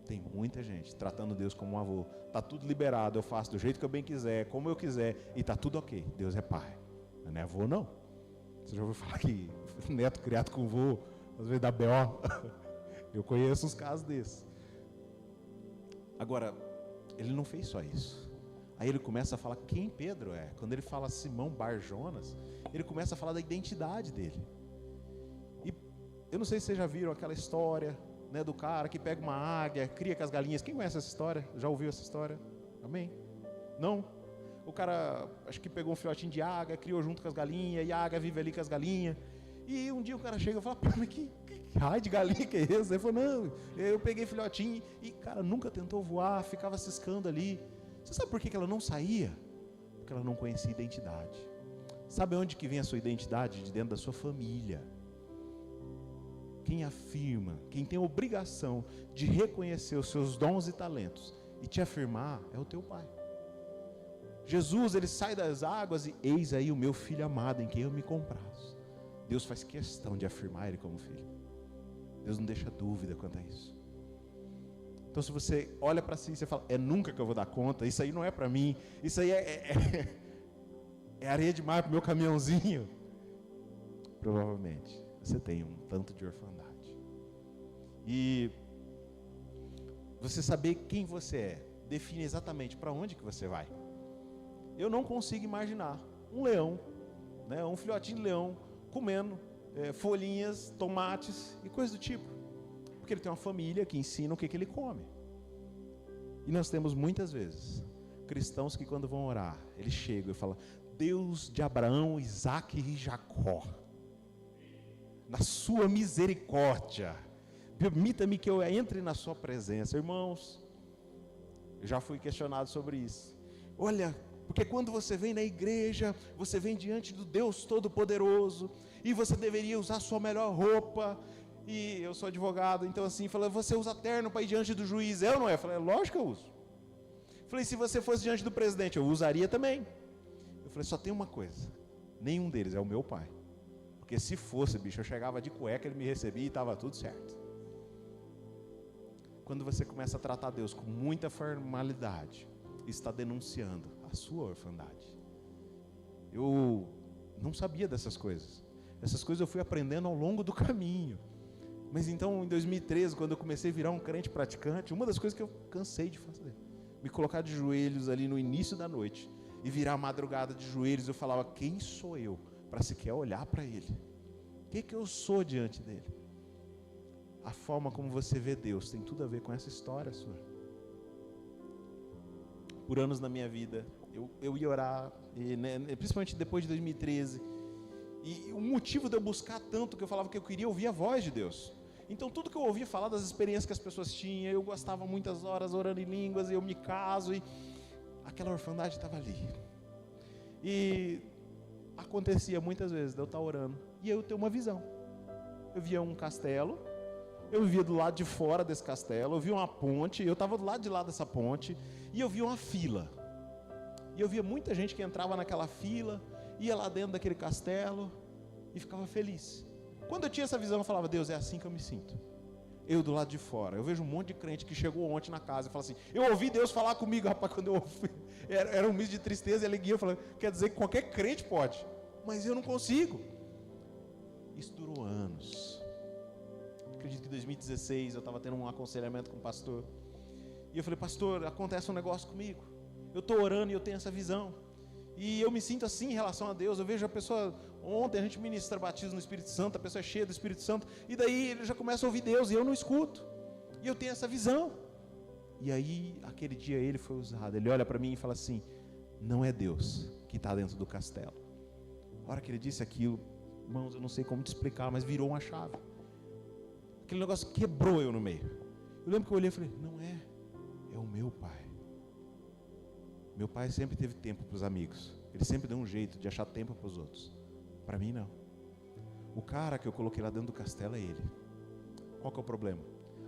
Tem muita gente tratando Deus como um avô. Está tudo liberado, eu faço do jeito que eu bem quiser, como eu quiser, e está tudo ok. Deus é pai, mas não é avô não. Você já ouviu falar que neto criado com avô, às vezes dá B.O.? Eu conheço uns casos desses. Agora, ele não fez só isso. Aí ele começa a falar quem Pedro é. Quando ele fala Simão Bar-Jonas, ele começa a falar da identidade dele. E eu não sei se vocês já viram aquela história, né, do cara que pega uma águia, cria com as galinhas. Quem conhece essa história? Já ouviu essa história? Amém? Não? O cara, acho que pegou um filhotinho de águia, criou junto com as galinhas, e a águia vive ali com as galinhas. E um dia o cara chega e fala, pô, mas que raio de galinha que é esse? Ele falou, não, eu peguei filhotinho, e cara, nunca tentou voar, ficava ciscando ali. Você sabe por que ela não saía? Porque ela não conhecia identidade. Sabe onde que vem a sua identidade? De dentro da sua família. Quem afirma, quem tem a obrigação de reconhecer os seus dons e talentos e te afirmar é o teu pai. Jesus, ele sai das águas e eis aí o meu filho amado em quem eu me comprazo. Deus faz questão de afirmar ele como filho. Deus não deixa dúvida quanto a isso. Então se você olha para si e você fala, é nunca que eu vou dar conta, isso aí não é para mim, isso aí é areia de mar para o meu caminhãozinho. Provavelmente você tem um tanto de orfandade. E você saber quem você é, define exatamente para onde que você vai. Eu não consigo imaginar um leão, né, um filhotinho de leão, comendo folhinhas, tomates e coisas do tipo. Porque ele tem uma família que ensina o que ele come. E nós temos muitas vezes cristãos que quando vão orar, eles chegam e falam, Deus de Abraão, Isaque e Jacó, na sua misericórdia, permita-me que eu entre na sua presença. Irmãos, eu já fui questionado sobre isso. Olha, porque quando você vem na igreja, você vem diante do Deus Todo-Poderoso, e você deveria usar a sua melhor roupa, e eu sou advogado, então assim, falei, você usa terno para ir diante do juiz, eu não é? Eu falei, lógico que eu uso. Eu falei, se você fosse diante do presidente, eu usaria também. Eu falei, só tem uma coisa, nenhum deles é o meu pai. Porque se fosse, bicho, eu chegava de cueca, ele me recebia e estava tudo certo. Quando você começa a tratar Deus com muita formalidade, está denunciando a sua orfandade. Eu não sabia dessas coisas. Essas coisas eu fui aprendendo ao longo do caminho. Mas então, em 2013, quando eu comecei a virar um crente praticante, uma das coisas que eu cansei de fazer, me colocar de joelhos ali no início da noite e virar a madrugada de joelhos, eu falava, quem sou eu para sequer olhar para Ele? O que eu sou diante dEle? A forma como você vê Deus tem tudo a ver com essa história sua. Por anos na minha vida, eu ia orar, principalmente depois de 2013, e o motivo de eu buscar tanto, que eu falava que eu queria ouvir a voz de Deus. Então tudo que eu ouvia falar das experiências que as pessoas tinham, eu gastava muitas horas orando em línguas, e eu me caso, e aquela orfandade estava ali. E acontecia muitas vezes de eu estar orando e eu ter uma visão. Eu via um castelo, eu vivia do lado de fora desse castelo, eu via uma ponte, eu estava do lado de lá dessa ponte, e eu via uma fila. E eu via muita gente que entrava naquela fila, ia lá dentro daquele castelo e ficava feliz. Quando eu tinha essa visão, eu falava, Deus, é assim que eu me sinto. Eu do lado de fora. Eu vejo um monte de crente que chegou ontem na casa e fala assim, eu ouvi Deus falar comigo, rapaz, quando eu ouvi. Era um misto de tristeza e alegria. Eu falei, quer dizer que qualquer crente pode, mas eu não consigo. Isso durou anos. Acredito que em 2016 eu estava tendo um aconselhamento com o pastor. E eu falei, pastor, acontece um negócio comigo. Eu estou orando e eu tenho essa visão. E eu me sinto assim em relação a Deus. Eu vejo a pessoa, ontem a gente ministra batismo no Espírito Santo, a pessoa é cheia do Espírito Santo, e daí ele já começa a ouvir Deus e eu não escuto. E eu tenho essa visão. E aí, aquele dia ele foi usado. Ele olha para mim e fala assim, não é Deus que está dentro do castelo. A hora que ele disse aquilo, irmãos, eu não sei como te explicar, mas virou uma chave. Aquele negócio quebrou eu no meio. Eu lembro que eu olhei e falei, não é, é o meu pai. Meu pai sempre teve tempo para os amigos. Ele sempre deu um jeito de achar tempo para os outros. Para mim não. O cara que eu coloquei lá dentro do castelo é ele. Qual que é o problema?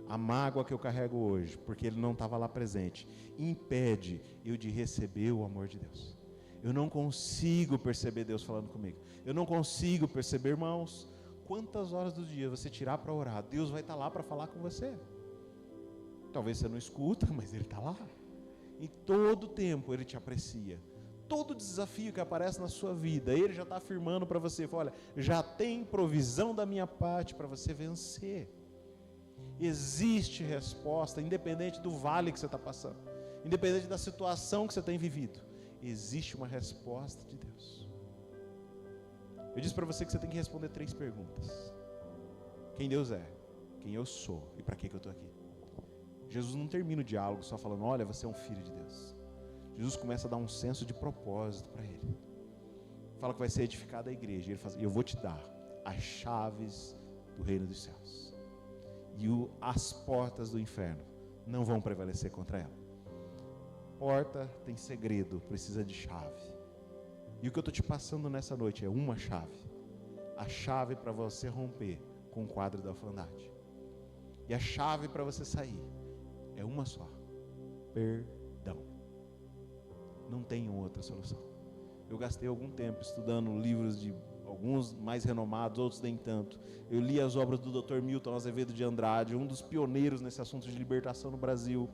A mágoa que eu carrego hoje, porque ele não estava lá presente, impede eu de receber o amor de Deus. Eu não consigo perceber Deus falando comigo. Eu não consigo perceber, irmãos, quantas horas do dia você tirar para orar, Deus vai estar lá para falar com você. Talvez você não escuta, mas Ele está lá. Em todo tempo Ele te aprecia. Todo desafio que aparece na sua vida, Ele já está afirmando para você, olha, já tem provisão da minha parte para você vencer. Existe resposta, independente do vale que você está passando, independente da situação que você tem vivido, existe uma resposta de Deus. Eu disse para você que você tem que responder 3 perguntas: quem Deus é, quem eu sou e para que eu estou aqui. Jesus não termina o diálogo só falando, olha, você é um filho de Deus. Jesus começa a dar um senso de propósito para ele. Fala que vai ser edificada a igreja. Ele fala, eu vou te dar as chaves do reino dos céus. E as portas do inferno não vão prevalecer contra ela. Porta tem segredo, precisa de chave. E o que eu estou te passando nessa noite é uma chave. A chave para você romper com o quadro da orfandade. E a chave para você sair é uma só: perdão. Não tem outra solução. Eu gastei algum tempo estudando livros de alguns mais renomados, outros nem tanto. Eu li as obras do Dr. Milton Azevedo de Andrade, um dos pioneiros nesse assunto de libertação no Brasil.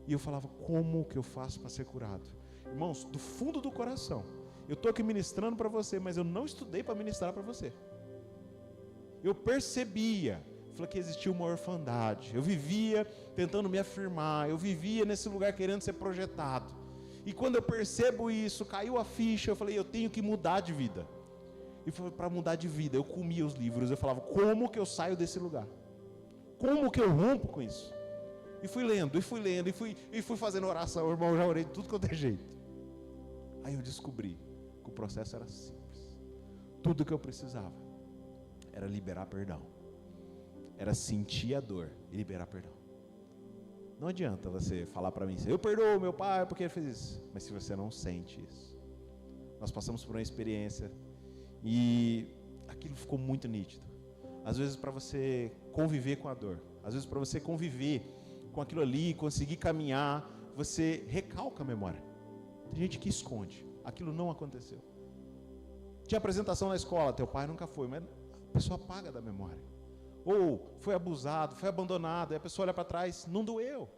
E eu falava, como que eu faço para ser curado? Irmãos, do fundo do coração, eu estou aqui ministrando para você, mas eu não estudei para ministrar para você. Eu percebia, falei que existia uma orfandade. Eu vivia tentando me afirmar, eu vivia nesse lugar querendo ser projetado. E quando eu percebo isso, caiu a ficha, eu falei, eu tenho que mudar de vida. E foi para mudar de vida, eu comia os livros, eu falava, como que eu saio desse lugar? Como que eu rompo com isso? E fui lendo, e fui fazendo oração, irmão, já orei de tudo quanto é jeito. Aí eu descobri que o processo era simples. Tudo que eu precisava era liberar perdão. Era sentir a dor e liberar perdão. Não adianta você falar para mim, eu perdoo meu pai porque ele fez isso. Mas se você não sente isso. Nós passamos por uma experiência e aquilo ficou muito nítido. Às vezes para você conviver com a dor, às vezes para você conviver com aquilo ali, conseguir caminhar, você recalca a memória. Tem gente que esconde. aquilo não aconteceu. Tinha apresentação na escola, teu pai nunca foi, mas a pessoa apaga da memória. Ou foi abusado, foi abandonado, e a pessoa olha para trás, não doeu.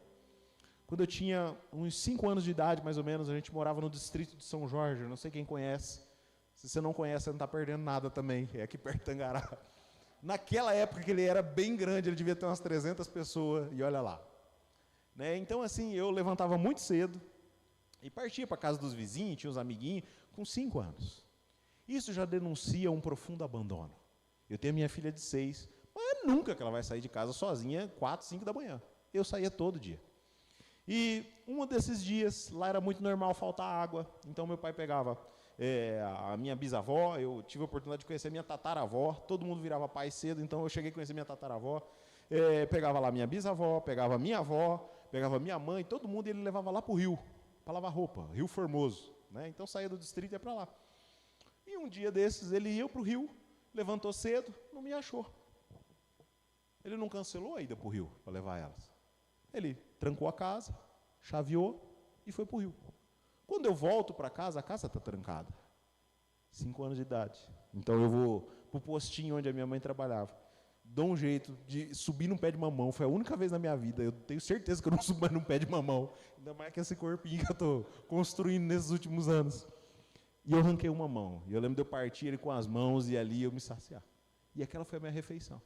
Quando eu tinha uns 5 anos de idade, mais ou menos, a gente morava no distrito de São Jorge, não sei quem conhece. Se você não conhece, você não está perdendo nada também, é aqui perto de Tangará. Naquela época que ele era bem grande, ele devia ter umas 300 pessoas, e olha lá. Né? Então, assim, eu levantava muito cedo e partia para a casa dos vizinhos, tinha uns amiguinhos, com 5 anos. Isso já denuncia um profundo abandono. Eu tenho minha filha de 6, mas nunca que ela vai sair de casa sozinha, 4, 5 da manhã. Eu saía todo dia. E um desses dias, lá era muito normal faltar água, então meu pai pegava a minha bisavó, eu tive a oportunidade de conhecer a minha tataravó, todo mundo virava pai cedo, então eu cheguei a conhecer minha tataravó, pegava lá minha bisavó, pegava minha avó, pegava minha mãe, todo mundo, e ele levava lá para o rio, para lavar roupa, Rio Formoso, né? Então saía do distrito e ia para lá. E um dia desses, ele ia para o rio, levantou cedo, não me achou. Ele não cancelou a ida para o rio, para levar elas. Ele trancou a casa, chaveou e foi para o rio. Quando eu volto para casa, a casa está trancada. 5 anos de idade. Então eu vou para o postinho onde a minha mãe trabalhava. Dou um jeito de subir num pé de mamão. Foi a única vez na minha vida. Eu tenho certeza que eu não subo mais num pé de mamão. Ainda mais que esse corpinho que eu estou construindo nesses últimos anos. E eu arranquei uma mão. E eu lembro de eu partir ele com as mãos e ali eu me saciar. E aquela foi a minha refeição.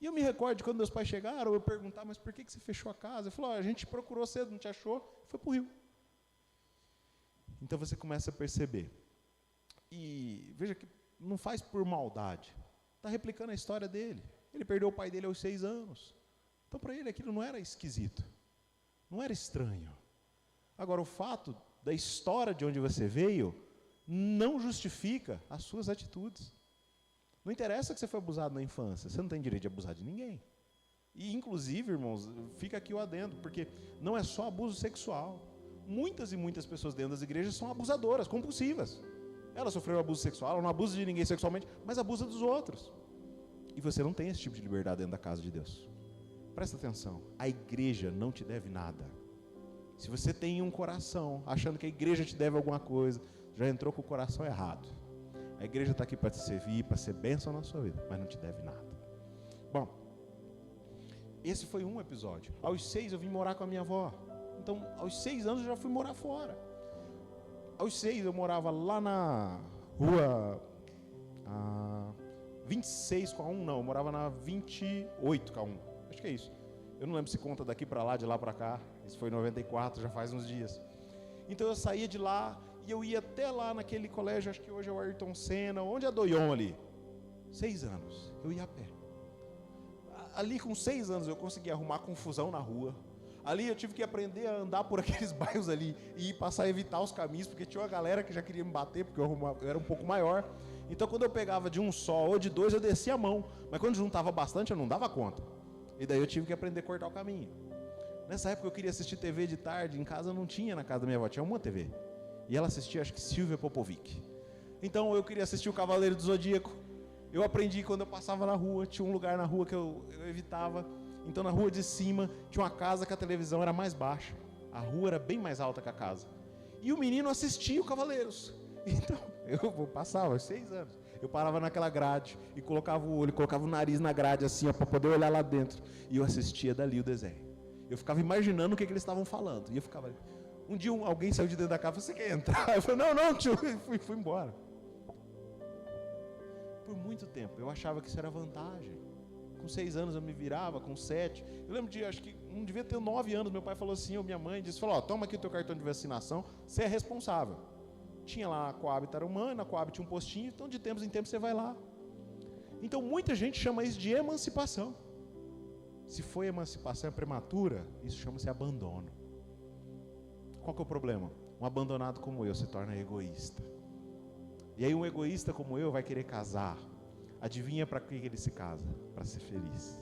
E eu me recordo de quando meus pais chegaram, eu perguntar, mas por que você fechou a casa? Ele falou, a gente procurou cedo, não te achou, foi para o rio. Então você começa a perceber. E veja que não faz por maldade. Está replicando a história dele. Ele perdeu o pai dele aos 6 anos. Então para ele aquilo não era esquisito. Não era estranho. Agora o fato da história de onde você veio não justifica as suas atitudes. Não interessa que você foi abusado na infância, você não tem direito de abusar de ninguém. E, inclusive, irmãos, fica aqui o adendo, porque não é só abuso sexual. Muitas e muitas pessoas dentro das igrejas são abusadoras, compulsivas. Ela sofreu abuso sexual, ela não abusa de ninguém sexualmente, mas abusa dos outros. E você não tem esse tipo de liberdade dentro da casa de Deus. Presta atenção, a igreja não te deve nada. Se você tem um coração achando que a igreja te deve alguma coisa, já entrou com o coração errado. A igreja está aqui para te servir, para ser bênção na sua vida, mas não te deve nada. Bom, esse foi um episódio. Aos 6 eu vim morar com a minha avó. Então, aos 6 anos eu já fui morar fora. Aos 6 eu morava lá na rua 26 com a 1, não, eu morava na 28 com a 1. Acho que é isso. Eu não lembro se conta daqui para lá, de lá para cá. Isso foi em 94, já faz uns dias. Então eu saía de lá e eu ia até lá naquele colégio, acho que hoje é o Ayrton Senna, onde é a Doion ali. 6 anos, eu ia a pé. Ali com 6 anos eu consegui arrumar confusão na rua. Ali eu tive que aprender a andar por aqueles bairros ali e passar a evitar os caminhos, porque tinha uma galera que já queria me bater, porque eu era um pouco maior. Então quando eu pegava de um só ou de 2, eu descia a mão. Mas quando juntava bastante, eu não dava conta. E daí eu tive que aprender a cortar o caminho. Nessa época eu queria assistir TV de tarde, em casa não tinha, na casa da minha avó, tinha uma TV. E ela assistia, acho que Silvia Popovic. Então eu queria assistir o Cavaleiro do Zodíaco. Eu aprendi quando eu passava na rua, tinha um lugar na rua que eu evitava. Então na rua de cima tinha uma casa que a televisão era mais baixa. A rua era bem mais alta que a casa. E o menino assistia o Cavaleiros. Então eu passava, 6 anos. Eu parava naquela grade e colocava o olho, colocava o nariz na grade assim, para poder olhar lá dentro. E eu assistia dali o desenho. Eu ficava imaginando o que eles estavam falando. E eu ficava ali. Um dia alguém saiu de dentro da casa e falou, você quer entrar? Eu falei, não, tio, fui embora. Por muito tempo, eu achava que isso era vantagem. Com 6 anos eu me virava, com 7. Eu lembro de, acho que não devia ter 9 anos, meu pai falou assim, ou minha mãe disse, toma aqui o teu cartão de vacinação, você é responsável. Tinha lá a Coab Tarumã, na Coab tinha um postinho, então de tempos em tempos você vai lá. Então muita gente chama isso de emancipação. Se foi emancipação prematura, isso chama-se abandono. Qual que é o problema? Um abandonado como eu se torna egoísta. E aí um egoísta como eu vai querer casar. Adivinha para que ele se casa? Para ser feliz.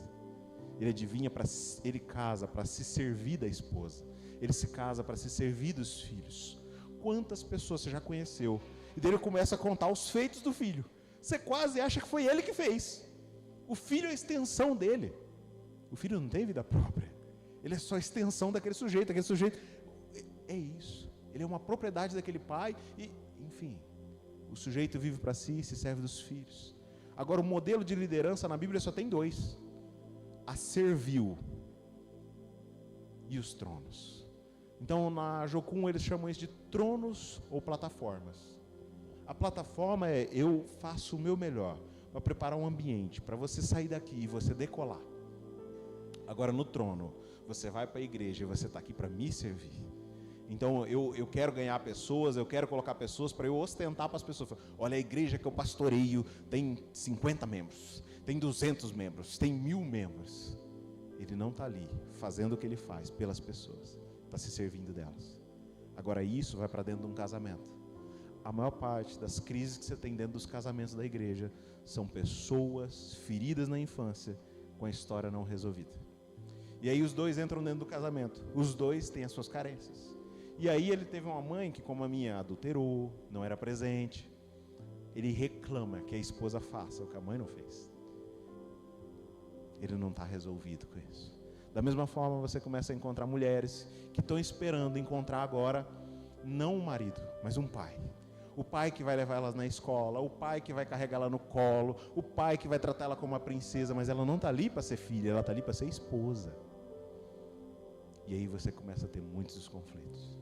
Ele casa para se servir da esposa. Ele se casa para se servir dos filhos. Quantas pessoas você já conheceu? E daí ele começa a contar os feitos do filho. Você quase acha que foi ele que fez. O filho é a extensão dele. O filho não tem vida própria. Ele é só a extensão daquele sujeito. Aquele sujeito é isso. Ele é uma propriedade daquele pai. enfim, o sujeito vive para si e se serve dos filhos. Agora, o modelo de liderança na Bíblia só tem dois: a servil e os tronos. Então, na Jocum eles chamam isso de tronos ou plataformas. A plataforma é: eu faço o meu melhor para preparar um ambiente para você sair daqui e você decolar. Agora, no trono, você vai para a igreja e você está aqui para me servir. Então eu quero ganhar pessoas, eu quero colocar pessoas para eu ostentar para as pessoas. Olha, a igreja que eu pastoreio tem 50 membros, tem 200 membros, tem 1000 membros. Ele não está ali fazendo o que ele faz pelas pessoas, está se servindo delas. Agora isso vai para dentro de um casamento. A maior parte das crises que você tem dentro dos casamentos da igreja são pessoas feridas na infância com a história não resolvida. E aí os dois entram dentro do casamento, os dois têm as suas carências. E aí ele teve uma mãe que, como a minha, adulterou, não era presente. Ele reclama que a esposa faça o que a mãe não fez. Ele não está resolvido com isso. Da mesma forma, você começa a encontrar mulheres que estão esperando encontrar agora, não um marido, mas um pai. O pai que vai levar elas na escola, o pai que vai carregar ela no colo, o pai que vai tratar ela como uma princesa, mas ela não está ali para ser filha, ela está ali para ser esposa. E aí você começa a ter muitos conflitos.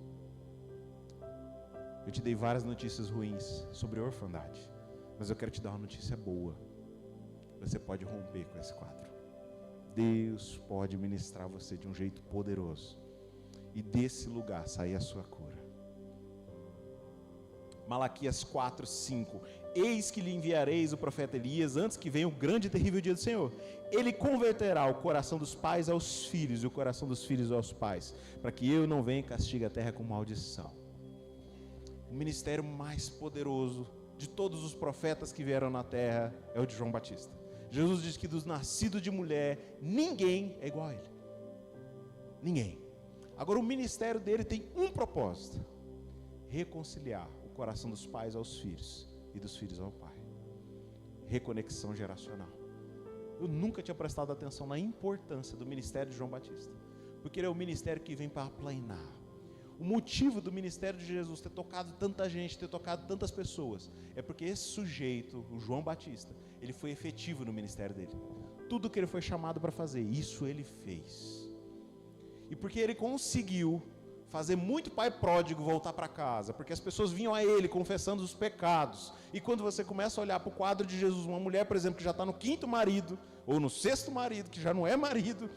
Eu te dei várias notícias ruins sobre orfandade, mas eu quero te dar uma notícia boa. Você pode romper com esse quadro. Deus pode ministrar você de um jeito poderoso. E desse lugar sair a sua cura. Malaquias 4:5. Eis que lhe enviareis o profeta Elias antes que venha o grande e terrível dia do Senhor. Ele converterá o coração dos pais aos filhos e o coração dos filhos aos pais, para que eu não venha e castigue a terra com maldição. O ministério mais poderoso de todos os profetas que vieram na terra é o de João Batista. Jesus diz que dos nascidos de mulher, ninguém é igual a ele. Ninguém. Agora, o ministério dele tem um propósito: reconciliar o coração dos pais aos filhos e dos filhos ao pai. Reconexão geracional. Eu nunca tinha prestado atenção na importância do ministério de João Batista, porque ele é o ministério que vem para aplainar. O motivo do ministério de Jesus ter tocado tanta gente, ter tocado tantas pessoas, é porque esse sujeito, o João Batista, ele foi efetivo no ministério dele. Tudo que ele foi chamado para fazer, isso ele fez. E porque ele conseguiu fazer muito pai pródigo voltar para casa, porque as pessoas vinham a ele confessando os pecados. E quando você começa a olhar para o quadro de Jesus, uma mulher, por exemplo, que já está no 5º marido, ou no 6º marido, que já não é marido,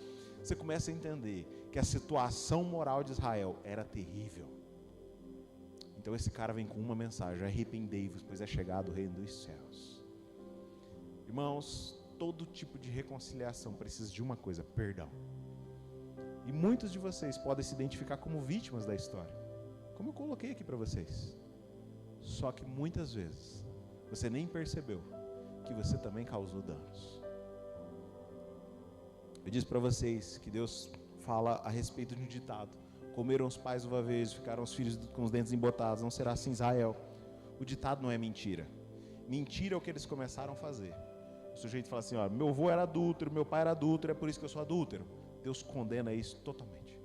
você começa a entender que a situação moral de Israel era terrível. Então esse cara vem com uma mensagem: arrependei-vos, pois é chegado o reino dos céus. Irmãos, todo tipo de reconciliação precisa de uma coisa: perdão. E muitos de vocês podem se identificar como vítimas da história, como eu coloquei aqui para vocês. Só que muitas vezes você nem percebeu que você também causou danos. Eu disse para vocês que Deus fala a respeito de um ditado: comeram os pais uma vez, ficaram os filhos com os dentes embotados, não será assim Israel. O ditado não é mentira. Mentira é o que eles começaram a fazer. O sujeito fala assim: ó, meu avô era adúltero, meu pai era adúltero, é por isso que eu sou adúltero. Deus condena isso totalmente.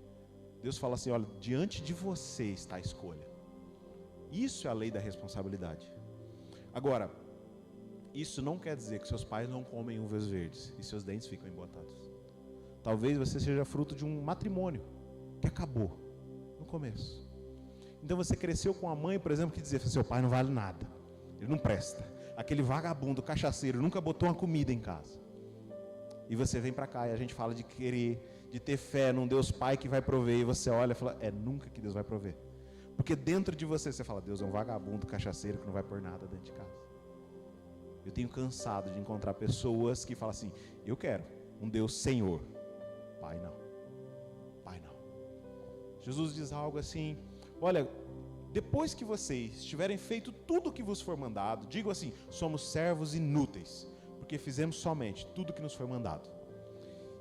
Deus fala assim: olha, diante de você está a escolha. Isso é a lei da responsabilidade. Agora, isso não quer dizer que seus pais não comem uvas verdes e seus dentes ficam embotados. Talvez você seja fruto de um matrimônio que acabou no começo. Então você cresceu com a mãe, por exemplo, que dizia: seu pai não vale nada, ele não presta, aquele vagabundo, cachaceiro, nunca botou uma comida em casa. E você vem para cá e a gente fala de querer, de ter fé num Deus Pai que vai prover, e você olha e fala: é nunca que Deus vai prover. Porque dentro de você fala: Deus é um vagabundo, cachaceiro que não vai pôr nada dentro de casa. Eu tenho cansado de encontrar pessoas que falam assim: eu quero um Deus Senhor. Pai não. Pai não. Jesus diz algo assim: olha, depois que vocês tiverem feito tudo o que vos for mandado, digo assim: somos servos inúteis, porque fizemos somente tudo que nos foi mandado.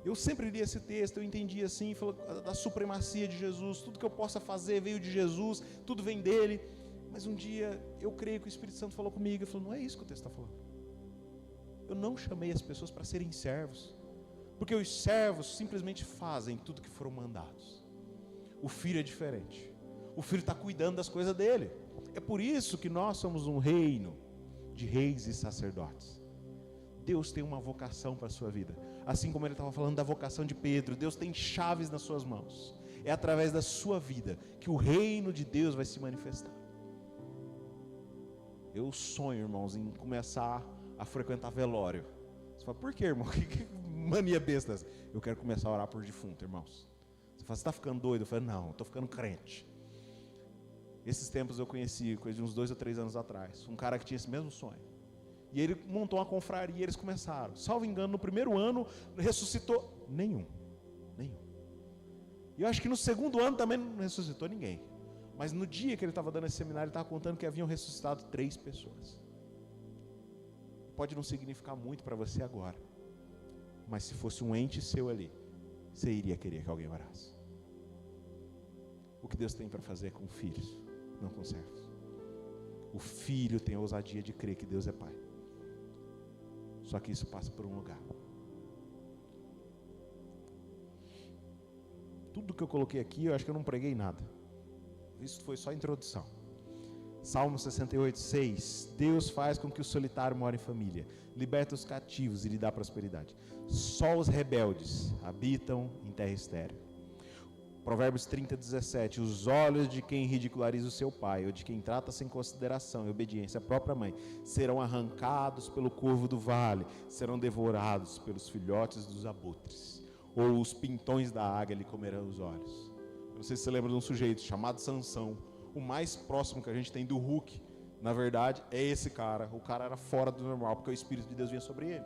Eu sempre li esse texto, eu entendi assim, falou da supremacia de Jesus, tudo que eu possa fazer veio de Jesus, tudo vem dele. Mas um dia eu creio que o Espírito Santo falou comigo e falou: não é isso que o texto está falando. Eu não chamei as pessoas para serem servos, porque os servos simplesmente fazem tudo que foram mandados. O filho é diferente. O filho está cuidando das coisas dele. É por isso que nós somos um reino de reis e sacerdotes. Deus tem uma vocação para a sua vida. Assim como ele estava falando da vocação de Pedro, Deus tem chaves nas suas mãos. É através da sua vida que o reino de Deus vai se manifestar. Eu sonho, irmãos, em começar a frequentar velório. Você fala, por quê, irmão? Que mania besta essa? Eu quero começar a orar por defunto, irmãos. Você fala, você está ficando doido? Eu falo, não, estou ficando crente. Esses tempos eu conheci, coisa de uns 2 ou 3 anos atrás, um cara que tinha esse mesmo sonho. E ele montou uma confraria e eles começaram. Salvo engano, no primeiro ano, ressuscitou nenhum. E eu acho que no segundo ano também não ressuscitou ninguém. Mas no dia que ele estava dando esse seminário, ele estava contando que haviam ressuscitado 3 pessoas. Pode não significar muito para você agora, mas se fosse um ente seu ali, você iria querer que alguém orasse. O que Deus tem para fazer com filhos, não com servos. O filho tem a ousadia de crer que Deus é Pai. Só que isso passa por um lugar. Tudo que eu coloquei aqui, eu acho que eu não preguei nada. Isso foi só a introdução. Salmo 68:6. Deus faz com que o solitário more em família, liberta os cativos e lhe dá prosperidade. Só os rebeldes habitam em terra estéril. Provérbios 30:17. Os olhos de quem ridiculariza o seu pai, ou de quem trata sem consideração e obediência a própria mãe, serão arrancados pelo corvo do vale, serão devorados pelos filhotes dos abutres, ou os pintões da águia lhe comerão os olhos. Eu não sei se você lembra de um sujeito chamado Sansão. O mais próximo que a gente tem do Hulk, na verdade, é esse cara. O cara era fora do normal, porque o Espírito de Deus vinha sobre ele.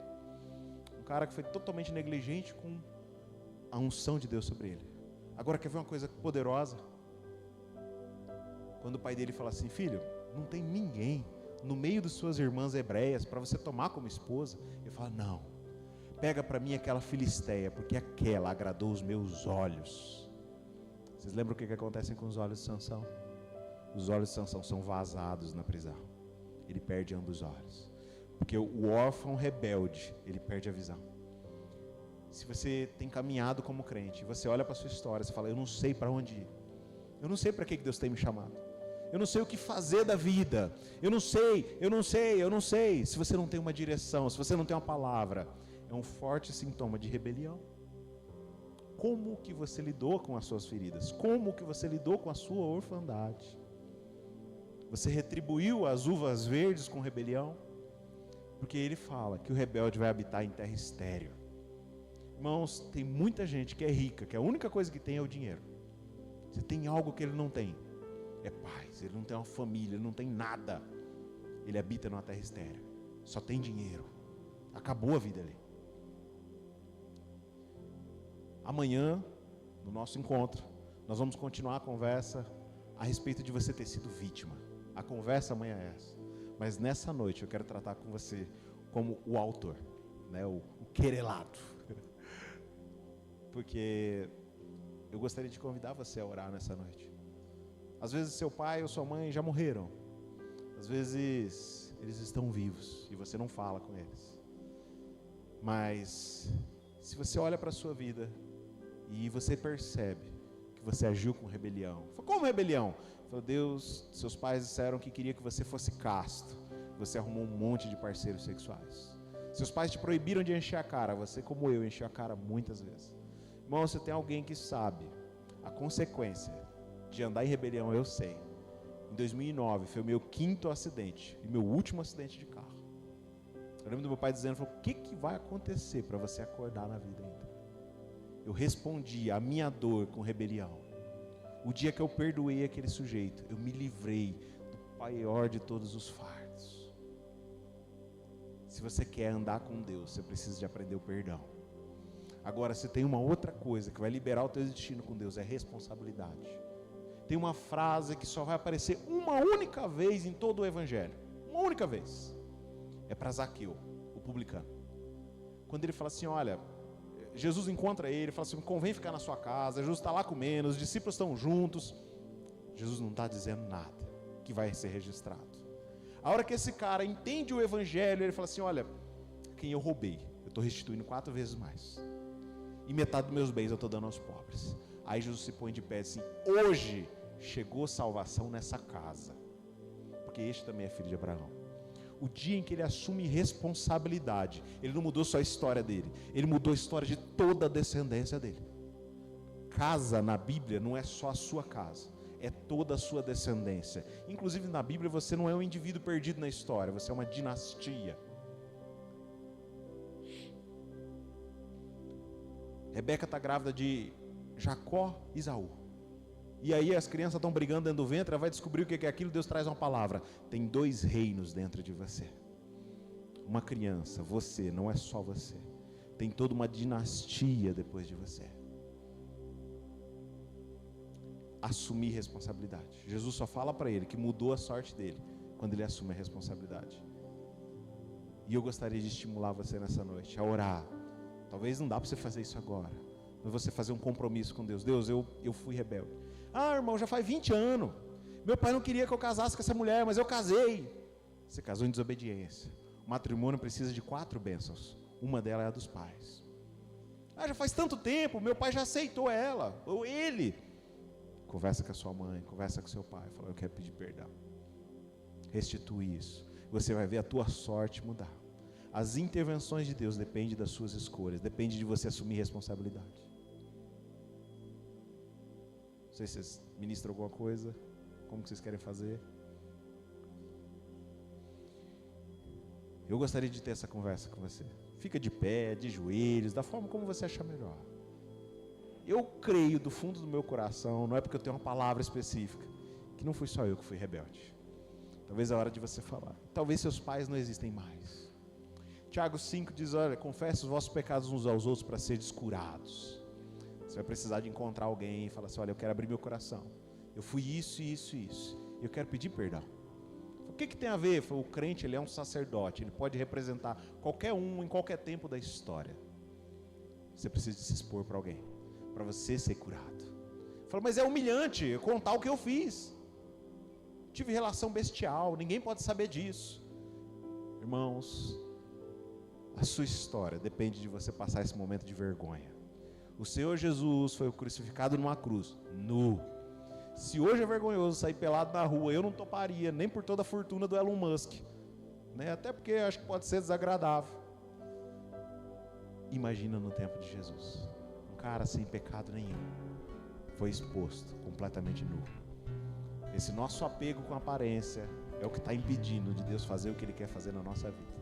Um cara que foi totalmente negligente com a unção de Deus sobre ele. Agora, quer ver uma coisa poderosa? Quando o pai dele fala assim, filho, não tem ninguém no meio de suas irmãs hebreias para você tomar como esposa. Ele fala, não, pega para mim aquela filisteia, porque aquela agradou os meus olhos. Vocês lembram o que acontece com os olhos de Sansão? Os olhos de Sansão são vazados na prisão. Ele perde ambos os olhos. Porque o órfão rebelde, ele perde a visão. Se você tem caminhado como crente, você olha para a sua história, você fala, eu não sei para onde ir. Eu não sei para que Deus tem me chamado. Eu não sei o que fazer da vida. Eu não sei. Se você não tem uma direção, se você não tem uma palavra, é um forte sintoma de rebelião. Como que você lidou com as suas feridas? Como que você lidou com a sua orfandade? Você retribuiu as uvas verdes com rebelião? Porque ele fala que o rebelde vai habitar em terra estéril. Irmãos, tem muita gente que é rica, que a única coisa que tem é o dinheiro. Você tem algo que ele não tem, é paz. Ele não tem uma família, ele não tem nada. Ele habita numa terra estéril, só tem dinheiro. Acabou a vida ali. Amanhã, no nosso encontro, nós vamos continuar a conversa a respeito de você ter sido vítima. A conversa amanhã é essa. Mas nessa noite eu quero tratar com você como o autor, né? o querelado. Porque eu gostaria de convidar você a orar nessa noite. Às vezes seu pai ou sua mãe já morreram. Às vezes eles estão vivos e você não fala com eles. Mas se você olha para a sua vida e você percebe que você agiu com rebelião. Como rebelião? Deus, seus pais disseram que queria que você fosse casto. Você arrumou um monte de parceiros sexuais. Seus pais te proibiram de encher a cara. Você, como eu, encheu a cara muitas vezes. Irmão, você tem alguém que sabe a consequência de andar em rebelião, eu sei. Em 2009 foi o meu 5º acidente e meu último acidente de carro. Eu lembro do meu pai dizendo, o que vai acontecer para você acordar na vida ainda? Eu respondi a minha dor com rebelião. O dia que eu perdoei aquele sujeito, eu me livrei do maior de todos os fardos. Se você quer andar com Deus, você precisa de aprender o perdão. Agora, se tem uma outra coisa que vai liberar o teu destino com Deus, é responsabilidade. Tem uma frase que só vai aparecer uma única vez em todo o Evangelho. Uma única vez. É para Zaqueu, o publicano. Quando ele fala assim, olha, Jesus encontra ele, fala assim, convém ficar na sua casa, Jesus está lá comendo, os discípulos estão juntos. Jesus não está dizendo nada que vai ser registrado. A hora que esse cara entende o Evangelho, ele fala assim, olha, quem eu roubei, eu estou restituindo 4 vezes mais. E metade dos meus bens eu estou dando aos pobres. Aí Jesus se põe de pé assim, hoje chegou salvação nessa casa. porque este também é filho de Abraão. O dia em que ele assume responsabilidade, ele não mudou só a história dele, ele mudou a história de toda a descendência dele. Casa na Bíblia não é só a sua casa, é toda a sua descendência. Inclusive na Bíblia você não é um indivíduo perdido na história, você é uma dinastia. Rebeca está grávida de Jacó e Esaú. E aí as crianças estão brigando dentro do ventre, ela vai descobrir o que é aquilo, Deus traz uma palavra. Tem 2 reinos dentro de você. Uma criança, você, não é só você. Tem toda uma dinastia depois de você. Assumir responsabilidade. Jesus só fala para ele que mudou a sorte dele quando ele assume a responsabilidade. E eu gostaria de estimular você nessa noite a orar. Talvez não dá para você fazer isso agora, mas você fazer um compromisso com Deus. Deus, eu fui rebelde. Ah, irmão, já faz 20 anos. Meu pai não queria que eu casasse com essa mulher, mas eu casei. Você casou em desobediência. O matrimônio precisa de 4 bênçãos. Uma delas é a dos pais. Ah, já faz tanto tempo, meu pai já aceitou ela, ou ele. Conversa com a sua mãe, conversa com seu pai. Fala, eu quero pedir perdão. Restitui isso. Você vai ver a tua sorte mudar. As intervenções de Deus dependem das suas escolhas, depende de você assumir responsabilidade. Não sei se vocês ministram alguma coisa, como que vocês querem fazer. Eu gostaria de ter essa conversa com você. Fica de pé, de joelhos, da forma como você achar melhor. Eu creio do fundo do meu coração, não é porque eu tenho uma palavra específica, que não fui só eu que fui rebelde. Talvez é a hora de você falar. Talvez seus pais não existem mais. Tiago 5 diz, olha, confesse os vossos pecados uns aos outros para seres curados. Você vai precisar de encontrar alguém e falar assim, olha, eu quero abrir meu coração. Eu fui isso, isso, isso. Eu quero pedir perdão. O que tem a ver? O crente, ele é um sacerdote, ele pode representar qualquer um em qualquer tempo da história. Você precisa de se expor para alguém, para você ser curado. Fala, mas é humilhante eu contar o que eu fiz. Tive relação bestial, ninguém pode saber disso. Irmãos, a sua história depende de você passar esse momento de vergonha. O Senhor Jesus foi crucificado numa cruz, nu. Se hoje é vergonhoso sair pelado na rua, eu não toparia, nem por toda a fortuna do Elon Musk, né? Até porque acho que pode ser desagradável. Imagina no tempo de Jesus, um cara sem pecado nenhum, foi exposto, completamente nu. Esse nosso apego com a aparência é o que está impedindo de Deus fazer o que Ele quer fazer na nossa vida.